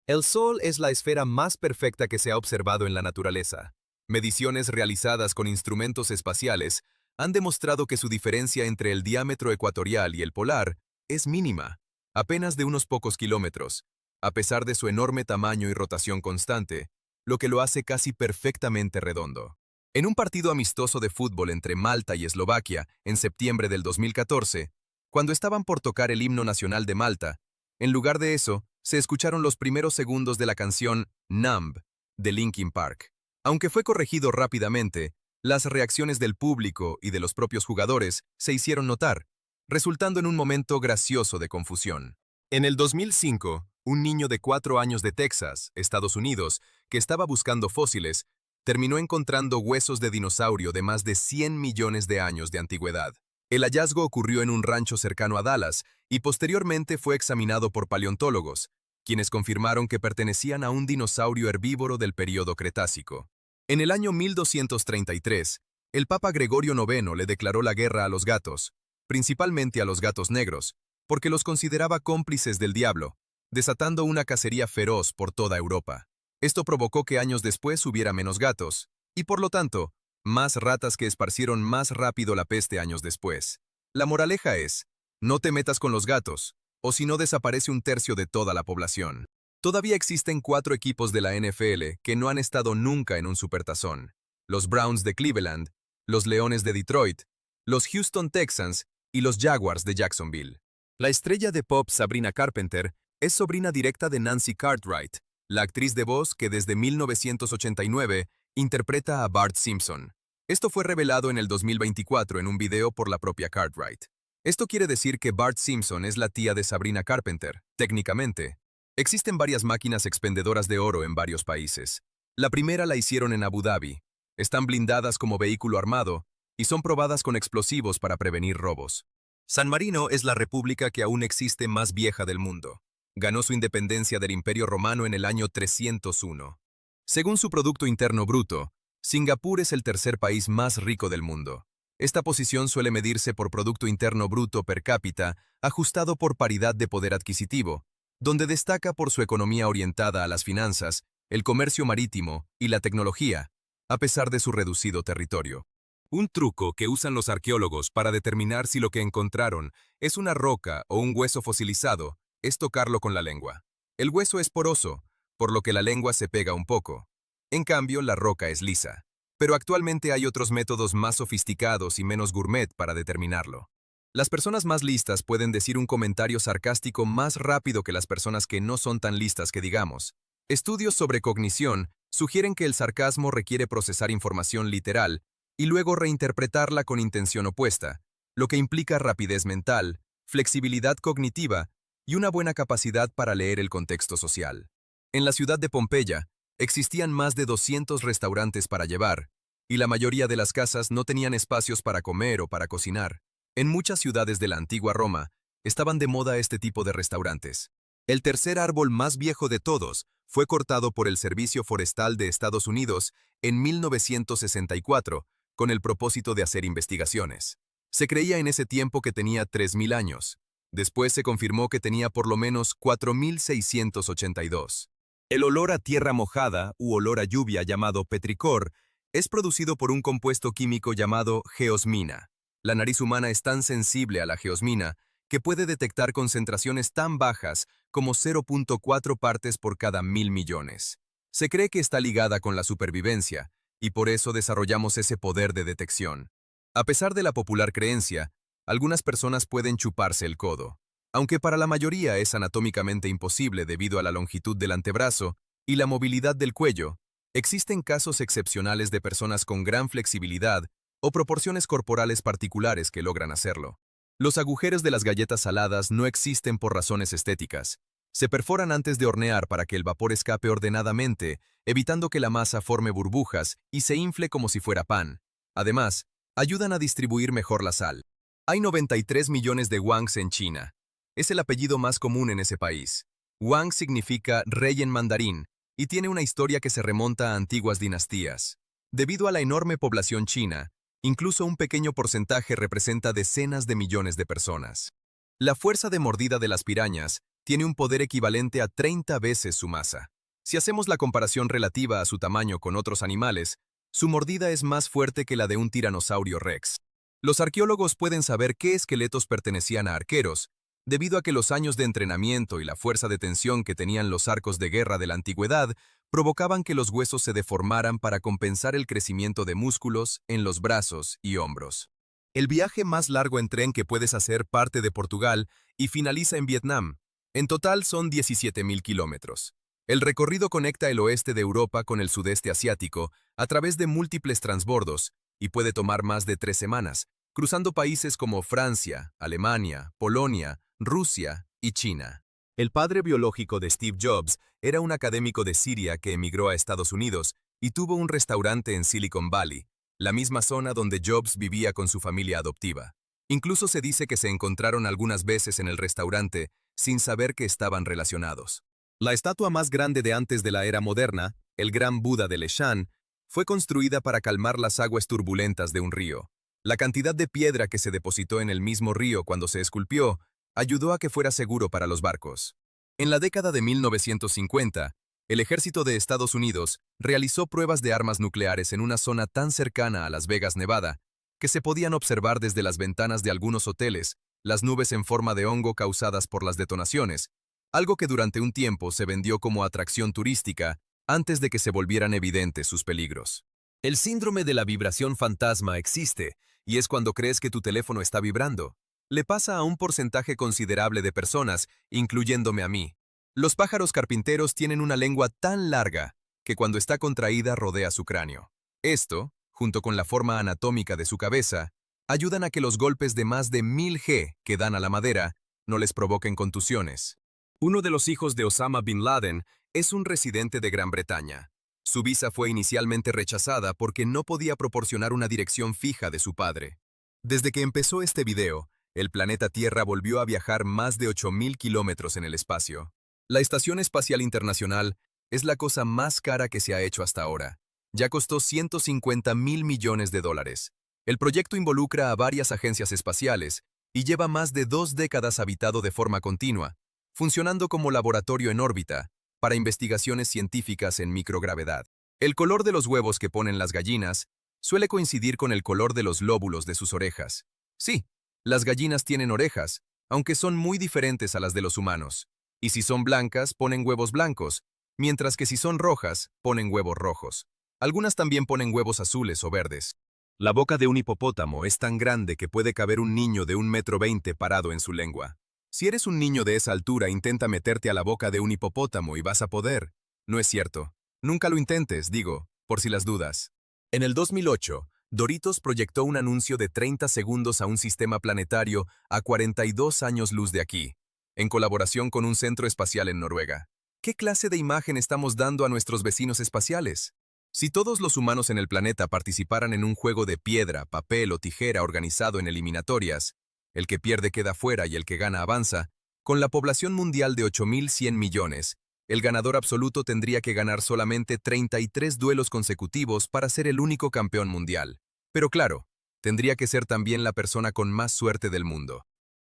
El Sol es la esfera más perfecta que se ha observado en la naturaleza. Mediciones realizadas con instrumentos espaciales han demostrado que su diferencia entre el diámetro ecuatorial y el polar es mínima, apenas de unos pocos kilómetros, a pesar de su enorme tamaño y rotación constante, lo que lo hace casi perfectamente redondo. En un partido amistoso de fútbol entre Malta y Eslovaquia en septiembre del 2014, cuando estaban por tocar el himno nacional de Malta, en lugar de eso, se escucharon los primeros segundos de la canción Numb de Linkin Park. Aunque fue corregido rápidamente, las reacciones del público y de los propios jugadores se hicieron notar, resultando en un momento gracioso de confusión. En el 2005, un niño de 4 años de Texas, Estados Unidos, que estaba buscando fósiles, terminó encontrando huesos de dinosaurio de más de 100 millones de años de antigüedad. El hallazgo ocurrió en un rancho cercano a Dallas y posteriormente fue examinado por paleontólogos, quienes confirmaron que pertenecían a un dinosaurio herbívoro del período Cretácico. En el año 1233, el Papa Gregorio IX le declaró la guerra a los gatos, principalmente a los gatos negros, porque los consideraba cómplices del diablo, desatando una cacería feroz por toda Europa. Esto provocó que años después hubiera menos gatos, y por lo tanto, más ratas que esparcieron más rápido la peste años después. La moraleja es, no te metas con los gatos, o si no desaparece un tercio de toda la población. Todavía existen 4 equipos de la NFL que no han estado nunca en un supertazón: los Browns de Cleveland, los Leones de Detroit, los Houston Texans y los Jaguars de Jacksonville. La estrella de pop Sabrina Carpenter es sobrina directa de Nancy Cartwright, la actriz de voz que desde 1989 interpreta a Bart Simpson. Esto fue revelado en el 2024 en un video por la propia Cartwright. Esto quiere decir que Bart Simpson es la tía de Sabrina Carpenter, técnicamente. Existen varias máquinas expendedoras de oro en varios países. La primera la hicieron en Abu Dhabi. Están blindadas como vehículo armado y son probadas con explosivos para prevenir robos. San Marino es la república que aún existe más vieja del mundo. Ganó su independencia del Imperio Romano en el año 301. Según su Producto Interno Bruto, Singapur es el tercer país más rico del mundo. Esta posición suele medirse por Producto Interno Bruto per cápita, ajustado por paridad de poder adquisitivo, donde destaca por su economía orientada a las finanzas, el comercio marítimo y la tecnología, a pesar de su reducido territorio. Un truco que usan los arqueólogos para determinar si lo que encontraron es una roca o un hueso fosilizado es tocarlo con la lengua. El hueso es poroso, por lo que la lengua se pega un poco. En cambio, la roca es lisa. Pero actualmente hay otros métodos más sofisticados y menos gourmet para determinarlo. Las personas más listas pueden decir un comentario sarcástico más rápido que las personas que no son tan listas que digamos. Estudios sobre cognición sugieren que el sarcasmo requiere procesar información literal y luego reinterpretarla con intención opuesta, lo que implica rapidez mental, flexibilidad cognitiva y una buena capacidad para leer el contexto social. En la ciudad de Pompeya, existían más de 200 restaurantes para llevar, y la mayoría de las casas no tenían espacios para comer o para cocinar. En muchas ciudades de la antigua Roma, estaban de moda este tipo de restaurantes. El tercer árbol más viejo de todos fue cortado por el Servicio Forestal de Estados Unidos en 1964, con el propósito de hacer investigaciones. Se creía en ese tiempo que tenía 3.000 años. Después se confirmó que tenía por lo menos 4.682. El olor a tierra mojada u olor a lluvia llamado petricor es producido por un compuesto químico llamado geosmina. La nariz humana es tan sensible a la geosmina que puede detectar concentraciones tan bajas como 0.4 partes por cada 1.000 millones. Se cree que está ligada con la supervivencia, y por eso desarrollamos ese poder de detección. A pesar de la popular creencia, algunas personas pueden chuparse el codo. Aunque para la mayoría es anatómicamente imposible debido a la longitud del antebrazo y la movilidad del cuello, existen casos excepcionales de personas con gran flexibilidad o proporciones corporales particulares que logran hacerlo. Los agujeros de las galletas saladas no existen por razones estéticas. Se perforan antes de hornear para que el vapor escape ordenadamente, evitando que la masa forme burbujas y se infle como si fuera pan. Además, ayudan a distribuir mejor la sal. Hay 93 millones de Wangs en China. Es el apellido más común en ese país. Wang significa rey en mandarín y tiene una historia que se remonta a antiguas dinastías. Debido a la enorme población china, Incluso un pequeño porcentaje representa decenas de millones de personas. La fuerza de mordida de las pirañas tiene un poder equivalente a 30 veces su masa. Si hacemos la comparación relativa a su tamaño con otros animales, su mordida es más fuerte que la de un tiranosaurio rex. Los arqueólogos pueden saber qué esqueletos pertenecían a arqueros, debido a que los años de entrenamiento y la fuerza de tensión que tenían los arcos de guerra de la antigüedad provocaban que los huesos se deformaran para compensar el crecimiento de músculos en los brazos y hombros. El viaje más largo en tren que puedes hacer parte de Portugal y finaliza en Vietnam. En total son 17.000 kilómetros. El recorrido conecta el oeste de Europa con el sudeste asiático a través de múltiples transbordos y puede tomar más de 3 semanas, cruzando países como Francia, Alemania, Polonia, Rusia y China. El padre biológico de Steve Jobs era un académico de Siria que emigró a Estados Unidos y tuvo un restaurante en Silicon Valley, la misma zona donde Jobs vivía con su familia adoptiva. Incluso se dice que se encontraron algunas veces en el restaurante sin saber que estaban relacionados. La estatua más grande de antes de la era moderna, el Gran Buda de Leshan, fue construida para calmar las aguas turbulentas de un río. La cantidad de piedra que se depositó en el mismo río cuando se esculpió ayudó a que fuera seguro para los barcos. En la década de 1950, el ejército de Estados Unidos realizó pruebas de armas nucleares en una zona tan cercana a Las Vegas, Nevada, que se podían observar desde las ventanas de algunos hoteles las nubes en forma de hongo causadas por las detonaciones, algo que durante un tiempo se vendió como atracción turística antes de que se volvieran evidentes sus peligros. El síndrome de la vibración fantasma existe, y es cuando crees que tu teléfono está vibrando. Le pasa a un porcentaje considerable de personas, incluyéndome a mí. Los pájaros carpinteros tienen una lengua tan larga que cuando está contraída rodea su cráneo. Esto, junto con la forma anatómica de su cabeza, ayudan a que los golpes de más de 1000 G que dan a la madera no les provoquen contusiones. Uno de los hijos de Osama Bin Laden es un residente de Gran Bretaña. Su visa fue inicialmente rechazada porque no podía proporcionar una dirección fija de su padre. Desde que empezó este video, el planeta Tierra volvió a viajar más de 8.000 kilómetros en el espacio. La Estación Espacial Internacional es la cosa más cara que se ha hecho hasta ahora. Ya costó 150.000 millones de dólares. El proyecto involucra a varias agencias espaciales y lleva más de 2 décadas habitado de forma continua, funcionando como laboratorio en órbita para investigaciones científicas en microgravedad. El color de los huevos que ponen las gallinas suele coincidir con el color de los lóbulos de sus orejas. Sí, las gallinas tienen orejas, aunque son muy diferentes a las de los humanos. Y si son blancas, ponen huevos blancos, mientras que si son rojas, ponen huevos rojos. Algunas también ponen huevos azules o verdes. La boca de un hipopótamo es tan grande que puede caber un niño de 1,20 m parado en su lengua. Si eres un niño de esa altura, intenta meterte a la boca de un hipopótamo y vas a poder. No es cierto. Nunca lo intentes, digo, por si las dudas. En el 2008, Doritos proyectó un anuncio de 30 segundos a un sistema planetario a 42 años luz de aquí, en colaboración con un centro espacial en Noruega. ¿Qué clase de imagen estamos dando a nuestros vecinos espaciales? Si todos los humanos en el planeta participaran en un juego de piedra, papel o tijera organizado en eliminatorias, el que pierde queda fuera y el que gana avanza, con la población mundial de 8.100 millones, el ganador absoluto tendría que ganar solamente 33 duelos consecutivos para ser el único campeón mundial. Pero claro, tendría que ser también la persona con más suerte del mundo.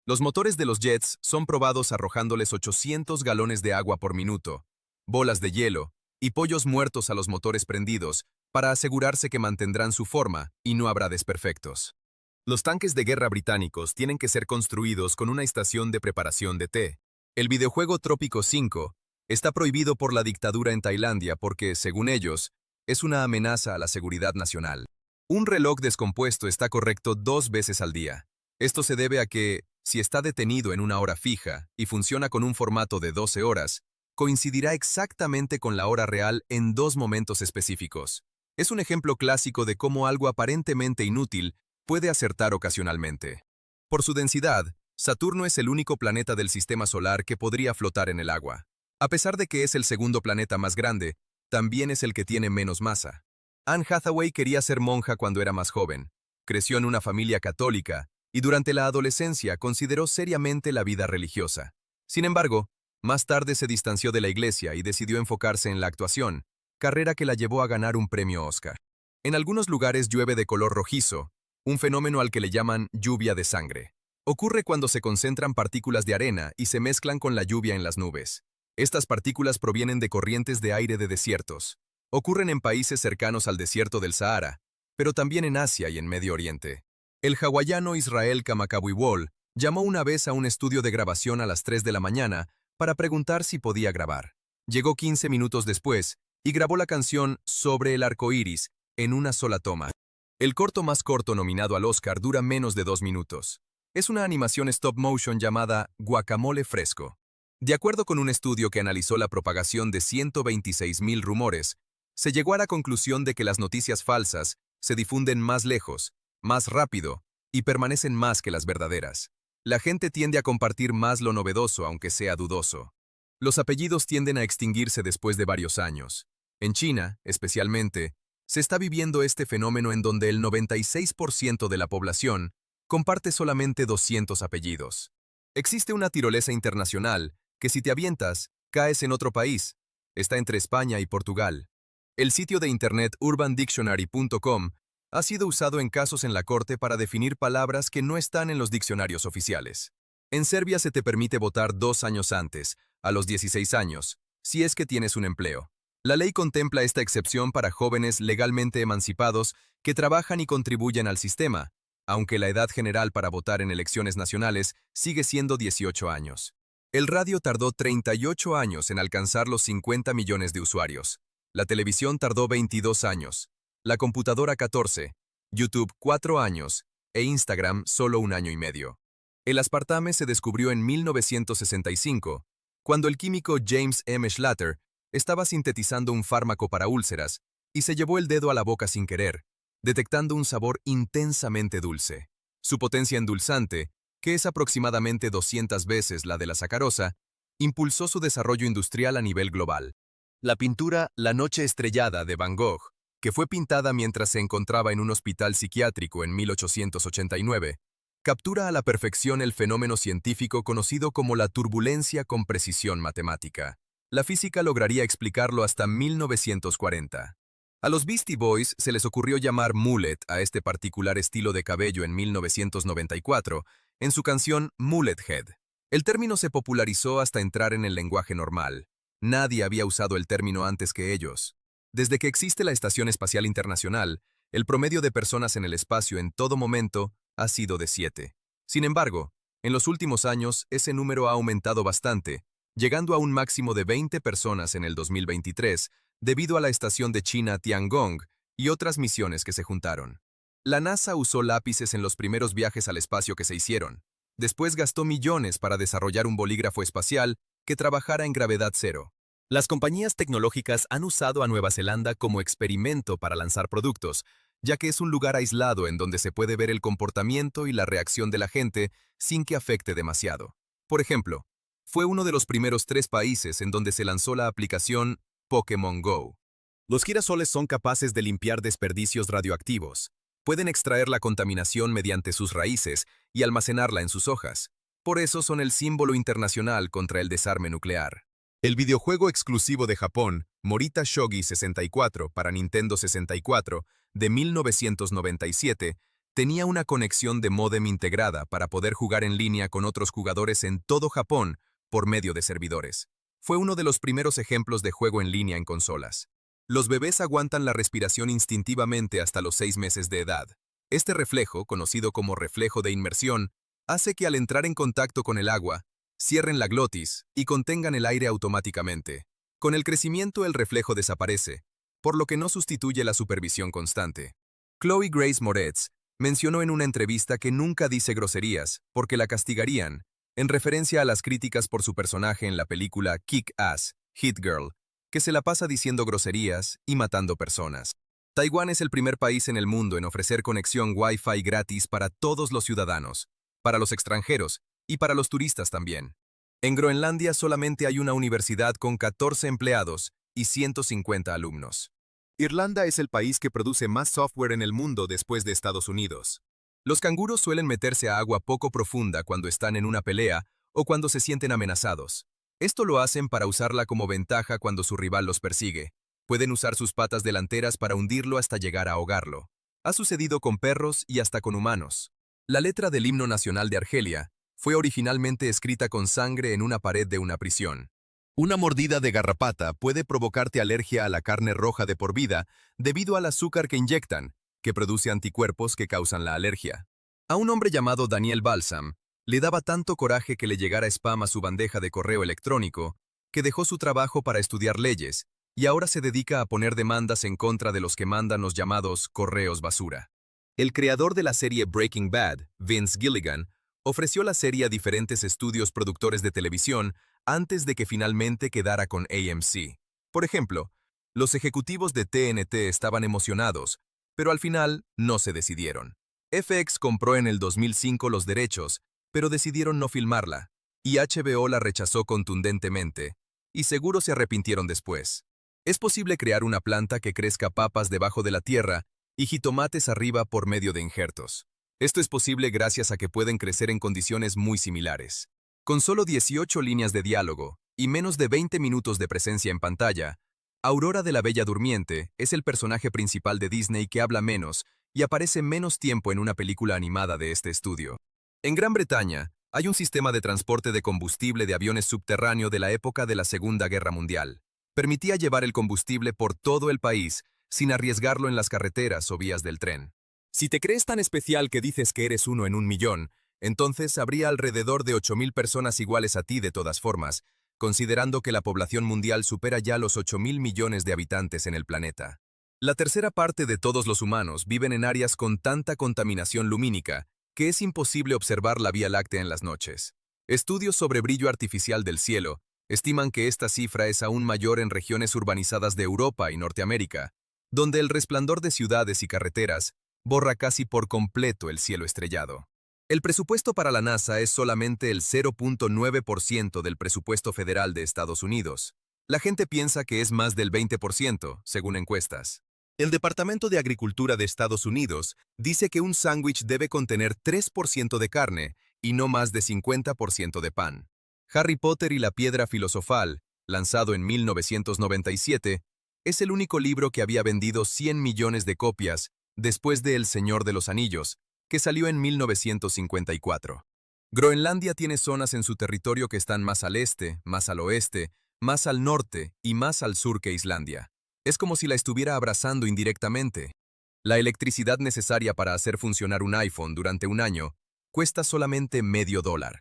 Los motores de los jets son probados arrojándoles 800 galones de agua por minuto, bolas de hielo y pollos muertos a los motores prendidos para asegurarse que mantendrán su forma y no habrá desperfectos. Los tanques de guerra británicos tienen que ser construidos con una estación de preparación de té. El videojuego Trópico 5 está prohibido por la dictadura en Tailandia porque, según ellos, es una amenaza a la seguridad nacional. Un reloj descompuesto está correcto 2 veces al día. Esto se debe a que, si está detenido en una hora fija y funciona con un formato de 12 horas, coincidirá exactamente con la hora real en 2 momentos específicos. Es un ejemplo clásico de cómo algo aparentemente inútil puede acertar ocasionalmente. Por su densidad, Saturno es el único planeta del sistema solar que podría flotar en el agua. A pesar de que es el segundo planeta más grande, también es el que tiene menos masa. Anne Hathaway quería ser monja cuando era más joven. Creció en una familia católica y durante la adolescencia consideró seriamente la vida religiosa. Sin embargo, más tarde se distanció de la iglesia y decidió enfocarse en la actuación, carrera que la llevó a ganar un premio Oscar. En algunos lugares llueve de color rojizo, un fenómeno al que le llaman lluvia de sangre. Ocurre cuando se concentran partículas de arena y se mezclan con la lluvia en las nubes. Estas partículas provienen de corrientes de aire de desiertos. Ocurren en países cercanos al desierto del Sahara, pero también en Asia y en Medio Oriente. El hawaiano Israel Kamakawiwo'ole llamó una vez a un estudio de grabación a las 3 de la mañana para preguntar si podía grabar. Llegó 15 minutos después y grabó la canción Sobre el arco iris en una sola toma. El corto más corto nominado al Oscar dura menos de 2 minutos. Es una animación stop motion llamada Guacamole Fresco. De acuerdo con un estudio que analizó la propagación de 126,000 rumores, se llegó a la conclusión de que las noticias falsas se difunden más lejos, más rápido y permanecen más que las verdaderas. La gente tiende a compartir más lo novedoso aunque sea dudoso. Los apellidos tienden a extinguirse después de varios años. En China, especialmente, se está viviendo este fenómeno en donde el 96% de la población comparte solamente 200 apellidos. Existe una tirolesa internacional que si te avientas, caes en otro país. Está entre España y Portugal. El sitio de internet urbandictionary.com ha sido usado en casos en la corte para definir palabras que no están en los diccionarios oficiales. En Serbia se te permite votar 2 años antes, a los 16 años, si es que tienes un empleo. La ley contempla esta excepción para jóvenes legalmente emancipados que trabajan y contribuyen al sistema, aunque la edad general para votar en elecciones nacionales sigue siendo 18 años. El radio tardó 38 años en alcanzar los 50 millones de usuarios. La televisión tardó 22 años. La computadora 14, YouTube 4 años e Instagram solo 1 año y medio. El aspartame se descubrió en 1965, cuando el químico James M. Schlatter estaba sintetizando un fármaco para úlceras y se llevó el dedo a la boca sin querer, detectando un sabor intensamente dulce. Su potencia endulzante, que es aproximadamente 200 veces la de la sacarosa, impulsó su desarrollo industrial a nivel global. La pintura La Noche Estrellada de Van Gogh, que fue pintada mientras se encontraba en un hospital psiquiátrico en 1889, captura a la perfección el fenómeno científico conocido como la turbulencia con precisión matemática. La física lograría explicarlo hasta 1940. A los Beastie Boys se les ocurrió llamar mullet a este particular estilo de cabello en 1994, en su canción Mullet Head. El término se popularizó hasta entrar en el lenguaje normal. Nadie había usado el término antes que ellos. Desde que existe la Estación Espacial Internacional, el promedio de personas en el espacio en todo momento ha sido de 7. Sin embargo, en los últimos años ese número ha aumentado bastante, llegando a un máximo de 20 personas en el 2023, debido a la estación de China Tiangong y otras misiones que se juntaron. La NASA usó lápices en los primeros viajes al espacio que se hicieron. Después gastó millones para desarrollar un bolígrafo espacial que trabajara en gravedad cero. Las compañías tecnológicas han usado a Nueva Zelanda como experimento para lanzar productos, ya que es un lugar aislado en donde se puede ver el comportamiento y la reacción de la gente sin que afecte demasiado. Por ejemplo, fue uno de los primeros 3 países en donde se lanzó la aplicación Pokémon Go. Los girasoles son capaces de limpiar desperdicios radioactivos. Pueden extraer la contaminación mediante sus raíces y almacenarla en sus hojas. Por eso son el símbolo internacional contra el desarme nuclear. El videojuego exclusivo de Japón, Morita Shogi 64 para Nintendo 64, de 1997, tenía una conexión de módem integrada para poder jugar en línea con otros jugadores en todo Japón por medio de servidores. Fue uno de los primeros ejemplos de juego en línea en consolas. Los bebés aguantan la respiración instintivamente hasta los 6 meses de edad. Este reflejo, conocido como reflejo de inmersión, hace que al entrar en contacto con el agua, cierren la glotis y contengan el aire automáticamente. Con el crecimiento el reflejo desaparece, por lo que no sustituye la supervisión constante. Chloe Grace Moretz mencionó en una entrevista que nunca dice groserías porque la castigarían, en referencia a las críticas por su personaje en la película Kick-Ass, Hit Girl, que se la pasa diciendo groserías y matando personas. Taiwán es el primer país en el mundo en ofrecer conexión Wi-Fi gratis para todos los ciudadanos, para los extranjeros y para los turistas también. En Groenlandia solamente hay una universidad con 14 empleados y 150 alumnos. Irlanda es el país que produce más software en el mundo después de Estados Unidos. Los canguros suelen meterse a agua poco profunda cuando están en una pelea o cuando se sienten amenazados. Esto lo hacen para usarla como ventaja cuando su rival los persigue. Pueden usar sus patas delanteras para hundirlo hasta llegar a ahogarlo. Ha sucedido con perros y hasta con humanos. La letra del himno nacional de Argelia fue originalmente escrita con sangre en una pared de una prisión. Una mordida de garrapata puede provocarte alergia a la carne roja de por vida debido al azúcar que inyectan, que produce anticuerpos que causan la alergia. A un hombre llamado Daniel Balsam le daba tanto coraje que le llegara spam a su bandeja de correo electrónico que dejó su trabajo para estudiar leyes y ahora se dedica a poner demandas en contra de los que mandan los llamados correos basura. El creador de la serie Breaking Bad, Vince Gilligan, ofreció la serie a diferentes estudios productores de televisión antes de que finalmente quedara con AMC. Por ejemplo, los ejecutivos de TNT estaban emocionados, pero al final no se decidieron. FX compró en el 2005 los derechos, pero decidieron no filmarla, y HBO la rechazó contundentemente, y seguro se arrepintieron después. Es posible crear una planta que crezca papas debajo de la tierra y jitomates arriba por medio de injertos. Esto es posible gracias a que pueden crecer en condiciones muy similares. Con solo 18 líneas de diálogo y menos de 20 minutos de presencia en pantalla, Aurora de la Bella Durmiente es el personaje principal de Disney que habla menos y aparece menos tiempo en una película animada de este estudio. En Gran Bretaña, hay un sistema de transporte de combustible de aviones subterráneo de la época de la Segunda Guerra Mundial. Permitía llevar el combustible por todo el país sin arriesgarlo en las carreteras o vías del tren. Si te crees tan especial que dices que eres uno en 1.000.000, entonces habría alrededor de 8.000 personas iguales a ti de todas formas, considerando que la población mundial supera ya los 8.000 millones de habitantes en el planeta. La tercera parte de todos los humanos viven en áreas con tanta contaminación lumínica que es imposible observar la Vía Láctea en las noches. Estudios sobre brillo artificial del cielo estiman que esta cifra es aún mayor en regiones urbanizadas de Europa y Norteamérica, donde el resplandor de ciudades y carreteras borra casi por completo el cielo estrellado. El presupuesto para la NASA es solamente el 0.9% del presupuesto federal de Estados Unidos. La gente piensa que es más del 20%, según encuestas. El Departamento de Agricultura de Estados Unidos dice que un sándwich debe contener 3% de carne y no más de 50% de pan. Harry Potter y la Piedra Filosofal, lanzado en 1997, es el único libro que había vendido 100 millones de copias después de El Señor de los Anillos, que salió en 1954. Groenlandia tiene zonas en su territorio que están más al este, más al oeste, más al norte y más al sur que Islandia. Es como si la estuviera abrazando indirectamente. La electricidad necesaria para hacer funcionar un iPhone durante un año cuesta solamente $0.50.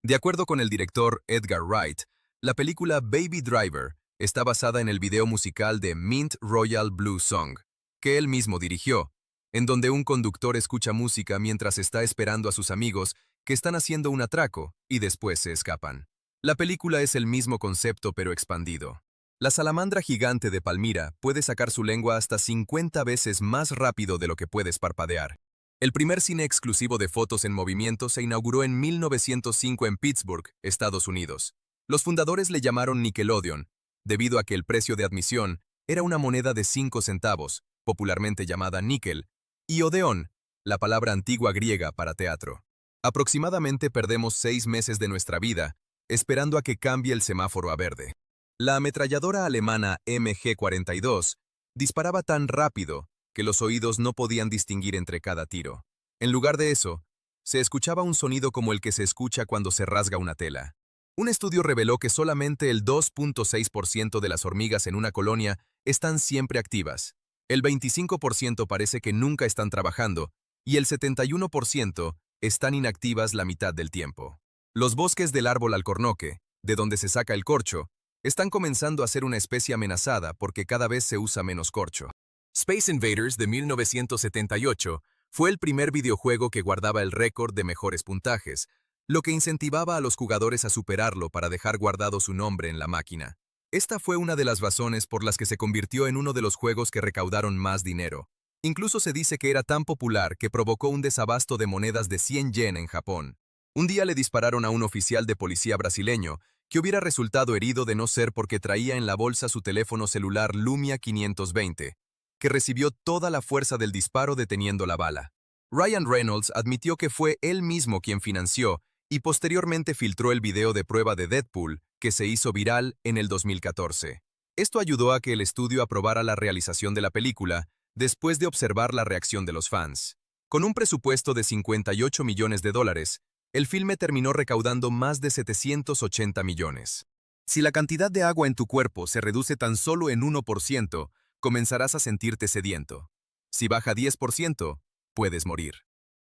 De acuerdo con el director Edgar Wright, la película Baby Driver está basada en el video musical de Mint Royal Blue Song, que él mismo dirigió, en donde un conductor escucha música mientras está esperando a sus amigos que están haciendo un atraco y después se escapan. La película es el mismo concepto pero expandido. La salamandra gigante de Palmira puede sacar su lengua hasta 50 veces más rápido de lo que puedes parpadear. El primer cine exclusivo de fotos en movimiento se inauguró en 1905 en Pittsburgh, Estados Unidos. Los fundadores le llamaron Nickelodeon, debido a que el precio de admisión era una moneda de 5 centavos, popularmente llamada níquel, y odeón, la palabra antigua griega para teatro. Aproximadamente perdemos 6 meses de nuestra vida esperando a que cambie el semáforo a verde. La ametralladora alemana MG-42 disparaba tan rápido que los oídos no podían distinguir entre cada tiro. En lugar de eso, se escuchaba un sonido como el que se escucha cuando se rasga una tela. Un estudio reveló que solamente el 2.6% de las hormigas en una colonia están siempre activas. El 25% parece que nunca están trabajando y el 71% están inactivas la mitad del tiempo. Los bosques del árbol alcornoque, de donde se saca el corcho, están comenzando a ser una especie amenazada porque cada vez se usa menos corcho. Space Invaders de 1978 fue el primer videojuego que guardaba el récord de mejores puntajes, lo que incentivaba a los jugadores a superarlo para dejar guardado su nombre en la máquina. Esta fue una de las razones por las que se convirtió en uno de los juegos que recaudaron más dinero. Incluso se dice que era tan popular que provocó un desabasto de monedas de 100 yen en Japón. Un día le dispararon a un oficial de policía brasileño que hubiera resultado herido de no ser porque traía en la bolsa su teléfono celular Lumia 520, que recibió toda la fuerza del disparo deteniendo la bala. Ryan Reynolds admitió que fue él mismo quien financió y posteriormente filtró el video de prueba de Deadpool, que se hizo viral en el 2014. Esto ayudó a que el estudio aprobara la realización de la película, después de observar la reacción de los fans. Con un presupuesto de $58 millones, el filme terminó recaudando más de 780 millones. Si la cantidad de agua en tu cuerpo se reduce tan solo en 1%, comenzarás a sentirte sediento. Si baja 10%, puedes morir.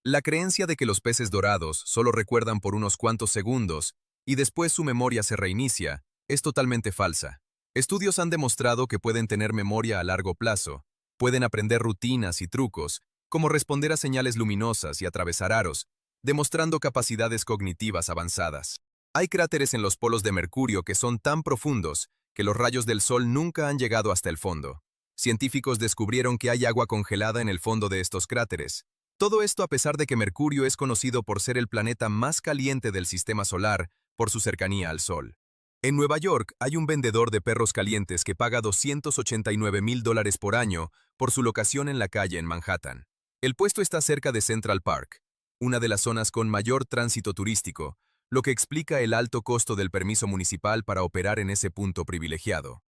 La creencia de que los peces dorados solo recuerdan por unos cuantos segundos y después su memoria se reinicia es totalmente falsa. Estudios han demostrado que pueden tener memoria a largo plazo, pueden aprender rutinas y trucos, como responder a señales luminosas y atravesar aros, demostrando capacidades cognitivas avanzadas. Hay cráteres en los polos de Mercurio que son tan profundos que los rayos del Sol nunca han llegado hasta el fondo. Científicos descubrieron que hay agua congelada en el fondo de estos cráteres. Todo esto a pesar de que Mercurio es conocido por ser el planeta más caliente del sistema solar por su cercanía al Sol. En Nueva York hay un vendedor de perros calientes que paga $289,000 por año por su locación en la calle en Manhattan. El puesto está cerca de Central Park, una de las zonas con mayor tránsito turístico, lo que explica el alto costo del permiso municipal para operar en ese punto privilegiado.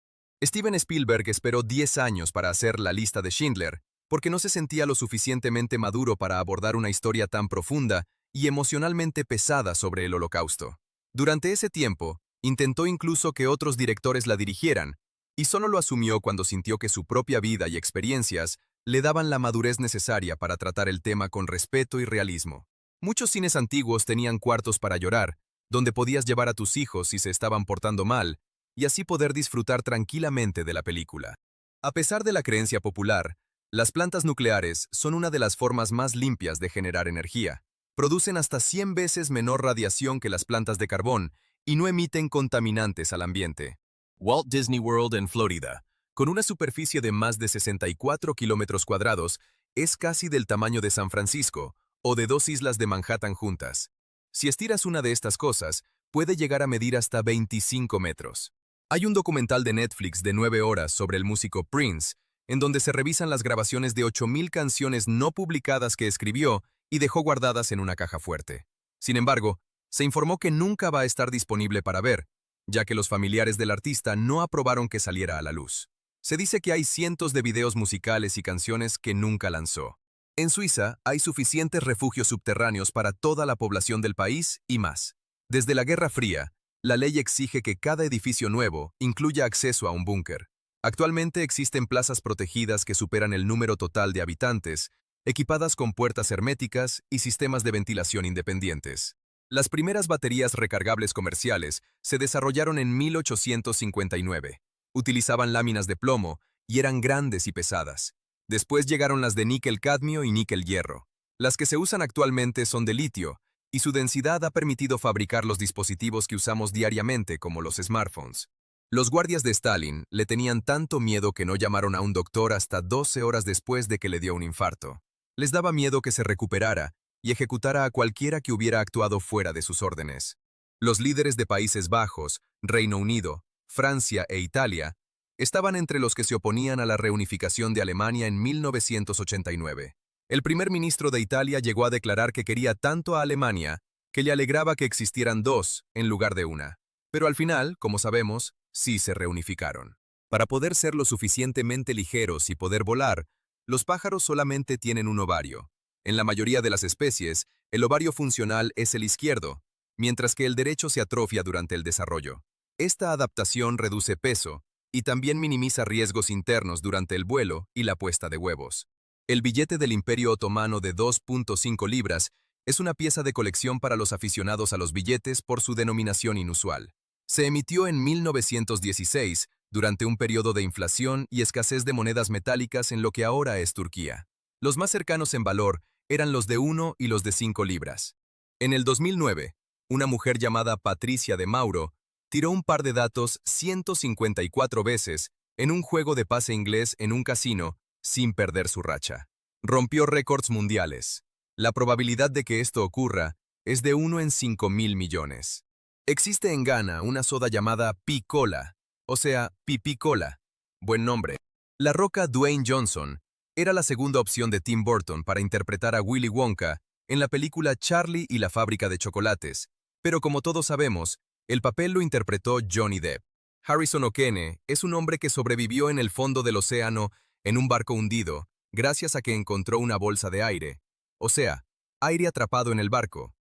Steven Spielberg esperó 10 años para hacer La lista de Schindler, porque no se sentía lo suficientemente maduro para abordar una historia tan profunda y emocionalmente pesada sobre el Holocausto. Durante ese tiempo, intentó incluso que otros directores la dirigieran, y solo lo asumió cuando sintió que su propia vida y experiencias le daban la madurez necesaria para tratar el tema con respeto y realismo. Muchos cines antiguos tenían cuartos para llorar, donde podías llevar a tus hijos si se estaban portando mal, y así poder disfrutar tranquilamente de la película. A pesar de la creencia popular, las plantas nucleares son una de las formas más limpias de generar energía. Producen hasta 100 veces menor radiación que las plantas de carbón y no emiten contaminantes al ambiente. Walt Disney World en Florida, con una superficie de más de 64 kilómetros cuadrados, es casi del tamaño de San Francisco o de 2 islas de Manhattan juntas. Si estiras una de estas cosas, puede llegar a medir hasta 25 metros. Hay un documental de Netflix de 9 horas sobre el músico Prince, en donde se revisan las grabaciones de 8,000 canciones no publicadas que escribió y dejó guardadas en una caja fuerte. Sin embargo, se informó que nunca va a estar disponible para ver, ya que los familiares del artista no aprobaron que saliera a la luz. Se dice que hay cientos de videos musicales y canciones que nunca lanzó. En Suiza hay suficientes refugios subterráneos para toda la población del país y más. Desde la Guerra Fría, la ley exige que cada edificio nuevo incluya acceso a un búnker. Actualmente existen plazas protegidas que superan el número total de habitantes, equipadas con puertas herméticas y sistemas de ventilación independientes. Las primeras baterías recargables comerciales se desarrollaron en 1859. Utilizaban láminas de plomo y eran grandes y pesadas. Después llegaron las de níquel-cadmio y níquel-hierro. Las que se usan actualmente son de litio, y su densidad ha permitido fabricar los dispositivos que usamos diariamente como los smartphones. Los guardias de Stalin le tenían tanto miedo que no llamaron a un doctor hasta 12 horas después de que le dio un infarto. Les daba miedo que se recuperara y ejecutara a cualquiera que hubiera actuado fuera de sus órdenes. Los líderes de Países Bajos, Reino Unido, Francia e Italia estaban entre los que se oponían a la reunificación de Alemania en 1989. El primer ministro de Italia llegó a declarar que quería tanto a Alemania que le alegraba que existieran dos en lugar de una. Pero al final, como sabemos, sí se reunificaron. Para poder ser lo suficientemente ligeros y poder volar, los pájaros solamente tienen un ovario. En la mayoría de las especies, el ovario funcional es el izquierdo, mientras que el derecho se atrofia durante el desarrollo. Esta adaptación reduce peso y también minimiza riesgos internos durante el vuelo y la puesta de huevos. El billete del Imperio Otomano de 2.5 libras es una pieza de colección para los aficionados a los billetes por su denominación inusual. Se emitió en 1916, durante un periodo de inflación y escasez de monedas metálicas en lo que ahora es Turquía. Los más cercanos en valor eran los de 1 y los de 5 libras. En el 2009, una mujer llamada Patricia de Mauro tiró un par de datos 154 veces en un juego de pase inglés en un casino sin perder su racha. Rompió récords mundiales. La probabilidad de que esto ocurra es de 1 en 5,000 millones. Existe en Ghana una soda llamada Pi-Cola, o sea, Pipi-Cola. Buen nombre. La Roca Dwayne Johnson era la segunda opción de Tim Burton para interpretar a Willy Wonka en la película Charlie y la fábrica de chocolates, pero como todos sabemos, el papel lo interpretó Johnny Depp. Harrison O'Kene es un hombre que sobrevivió en el fondo del océano en un barco hundido gracias a que encontró una bolsa de aire, o sea, aire atrapado en el barco.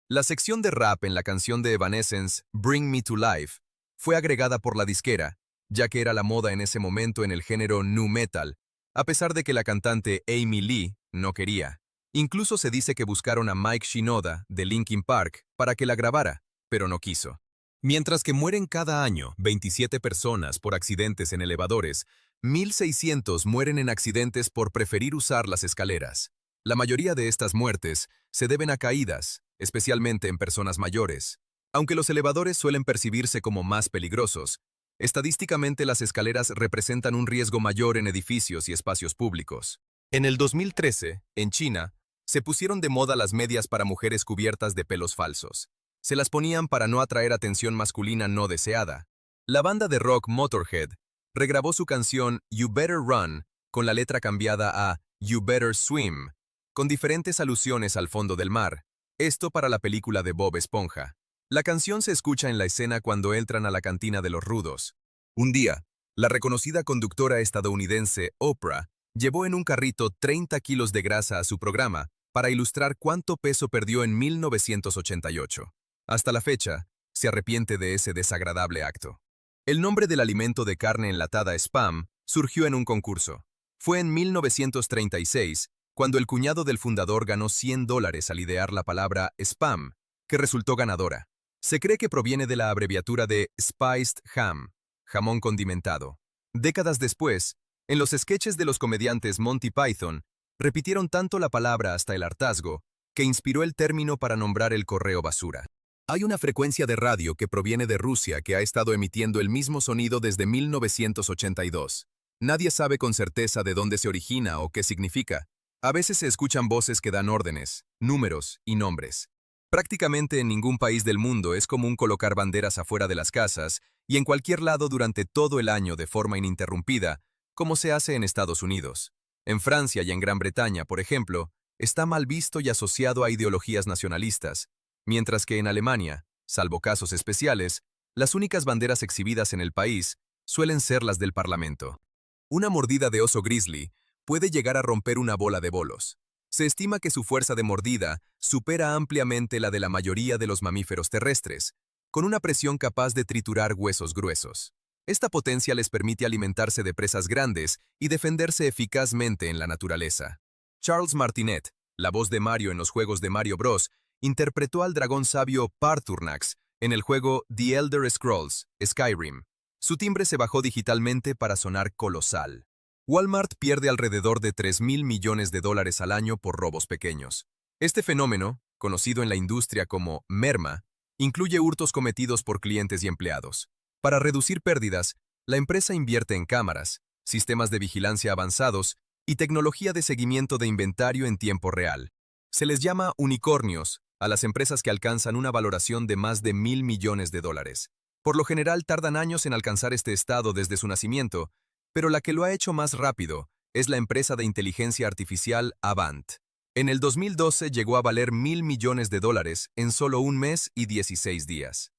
La sección de rap en la canción de Evanescence, Bring Me to Life, fue agregada por la disquera, ya que era la moda en ese momento en el género nu metal, a pesar de que la cantante Amy Lee no quería. Incluso se dice que buscaron a Mike Shinoda, de Linkin Park, para que la grabara, pero no quiso. Mientras que mueren cada año 27 personas por accidentes en elevadores, 1.600 mueren en accidentes por preferir usar las escaleras. La mayoría de estas muertes se deben a caídas, especialmente en personas mayores. Aunque los elevadores suelen percibirse como más peligrosos, estadísticamente las escaleras representan un riesgo mayor en edificios y espacios públicos. En el 2013, en China, se pusieron de moda las medias para mujeres cubiertas de pelos falsos. Se las ponían para no atraer atención masculina no deseada. La banda de rock Motorhead regrabó su canción You Better Run con la letra cambiada a You Better Swim, con diferentes alusiones al fondo del mar, esto para la película de Bob Esponja. La canción se escucha en la escena cuando entran a la cantina de los rudos. Un día, la reconocida conductora estadounidense Oprah llevó en un carrito 30 kilos de grasa a su programa para ilustrar cuánto peso perdió en 1988. Hasta la fecha, se arrepiente de ese desagradable acto. El nombre del alimento de carne enlatada Spam surgió en un concurso. Fue en 1936 cuando el cuñado del fundador ganó $100 al idear la palabra Spam, que resultó ganadora. Se cree que proviene de la abreviatura de Spiced Ham, jamón condimentado. Décadas después, en los sketches de los comediantes Monty Python, repitieron tanto la palabra hasta el hartazgo, que inspiró el término para nombrar el correo basura. Hay una frecuencia de radio que proviene de Rusia que ha estado emitiendo el mismo sonido desde 1982. Nadie sabe con certeza de dónde se origina o qué significa. A veces se escuchan voces que dan órdenes, números y nombres. Prácticamente en ningún país del mundo es común colocar banderas afuera de las casas y en cualquier lado durante todo el año de forma ininterrumpida, como se hace en Estados Unidos. En Francia y en Gran Bretaña, por ejemplo, está mal visto y asociado a ideologías nacionalistas, mientras que en Alemania, salvo casos especiales, las únicas banderas exhibidas en el país suelen ser las del Parlamento. Una mordida de oso grizzly puede llegar a romper una bola de bolos. Se estima que su fuerza de mordida supera ampliamente la de la mayoría de los mamíferos terrestres, con una presión capaz de triturar huesos gruesos. Esta potencia les permite alimentarse de presas grandes y defenderse eficazmente en la naturaleza. Charles Martinet, la voz de Mario en los juegos de Mario Bros., interpretó al dragón sabio Paarthurnax en el juego The Elder Scrolls, Skyrim. Su timbre se bajó digitalmente para sonar colosal. Walmart pierde alrededor de $3.000 millones al año por robos pequeños. Este fenómeno, conocido en la industria como merma, incluye hurtos cometidos por clientes y empleados. Para reducir pérdidas, la empresa invierte en cámaras, sistemas de vigilancia avanzados y tecnología de seguimiento de inventario en tiempo real. Se les llama unicornios a las empresas que alcanzan una valoración de más de $1.000 millones. Por lo general tardan años en alcanzar este estado desde su nacimiento, pero la que lo ha hecho más rápido es la empresa de inteligencia artificial Avant. En el 2012 llegó a valer $1.000 millones en solo un mes y 16 días.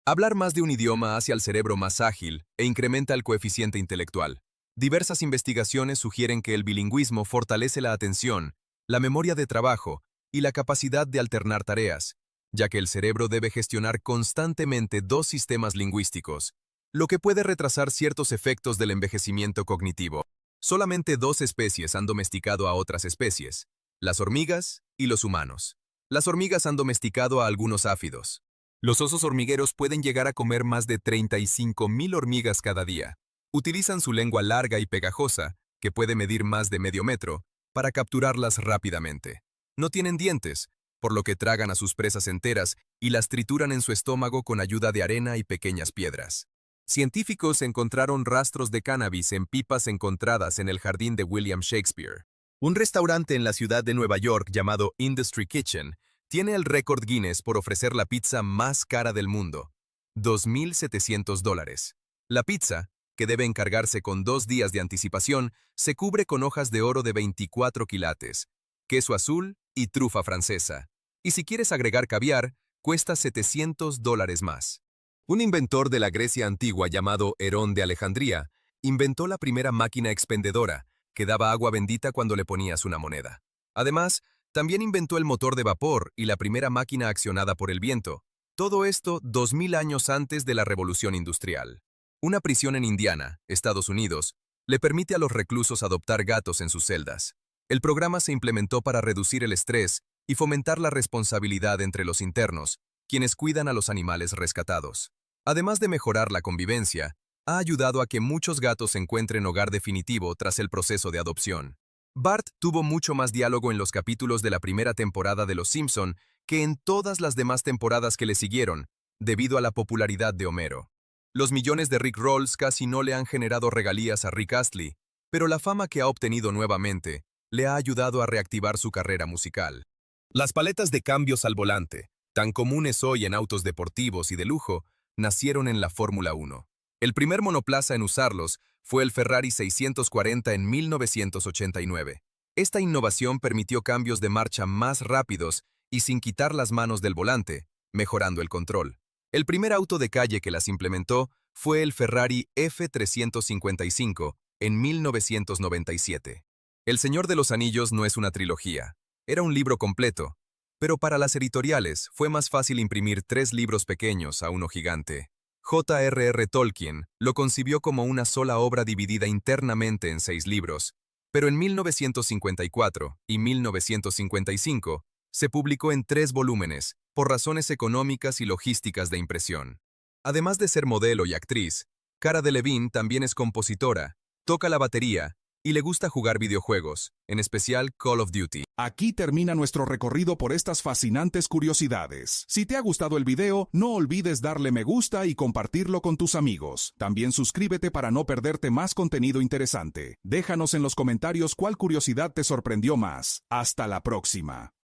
Hablar más de un idioma hace al cerebro más ágil e incrementa el coeficiente intelectual. Diversas investigaciones sugieren que el bilingüismo fortalece la atención, la memoria de trabajo y la capacidad de alternar tareas, ya que el cerebro debe gestionar constantemente dos sistemas lingüísticos, lo que puede retrasar ciertos efectos del envejecimiento cognitivo. Solamente 2 especies han domesticado a otras especies, las hormigas y los humanos. Las hormigas han domesticado a algunos áfidos. Los osos hormigueros pueden llegar a comer más de 35.000 hormigas cada día. Utilizan su lengua larga y pegajosa, que puede medir más de medio metro, para capturarlas rápidamente. No tienen dientes, por lo que tragan a sus presas enteras y las trituran en su estómago con ayuda de arena y pequeñas piedras. Científicos encontraron rastros de cannabis en pipas encontradas en el jardín de William Shakespeare. Un restaurante en la ciudad de Nueva York llamado Industry Kitchen tiene el récord Guinness por ofrecer la pizza más cara del mundo, $2.700. La pizza, que debe encargarse con 2 días de anticipación, se cubre con hojas de oro de 24 quilates, queso azul y trufa francesa. Y si quieres agregar caviar, cuesta $700 más. Un inventor de la Grecia antigua llamado Herón de Alejandría inventó la primera máquina expendedora, que daba agua bendita cuando le ponías una moneda. Además, también inventó el motor de vapor y la primera máquina accionada por el viento. Todo esto 2000 años antes de la Revolución Industrial. Una prisión en Indiana, Estados Unidos, le permite a los reclusos adoptar gatos en sus celdas. El programa se implementó para reducir el estrés y fomentar la responsabilidad entre los internos, quienes cuidan a los animales rescatados. Además de mejorar la convivencia, ha ayudado a que muchos gatos encuentren hogar definitivo tras el proceso de adopción. Bart tuvo mucho más diálogo en los capítulos de la primera temporada de Los Simpson que en todas las demás temporadas que le siguieron, debido a la popularidad de Homero. Los millones de Rick Rolls casi no le han generado regalías a Rick Astley, pero la fama que ha obtenido nuevamente le ha ayudado a reactivar su carrera musical. Las paletas de cambios al volante, tan comunes hoy en autos deportivos y de lujo, nacieron en la Fórmula 1. El primer monoplaza en usarlos fue el Ferrari 640 en 1989. Esta innovación permitió cambios de marcha más rápidos y sin quitar las manos del volante, mejorando el control. El primer auto de calle que las implementó fue el Ferrari F355 en 1997. El Señor de los Anillos no es una trilogía, era un libro completo, pero para las editoriales fue más fácil imprimir 3 libros pequeños a uno gigante. J.R.R. Tolkien lo concibió como una sola obra dividida internamente en 6 libros, pero en 1954 y 1955 se publicó en 3 volúmenes, por razones económicas y logísticas de impresión. Además de ser modelo y actriz, Cara Delevingne también es compositora, toca la batería y le gusta jugar videojuegos, en especial Call of Duty. Aquí termina nuestro recorrido por estas fascinantes curiosidades. Si te ha gustado el video, no olvides darle me gusta y compartirlo con tus amigos. También suscríbete para no perderte más contenido interesante. Déjanos en los comentarios cuál curiosidad te sorprendió más. Hasta la próxima.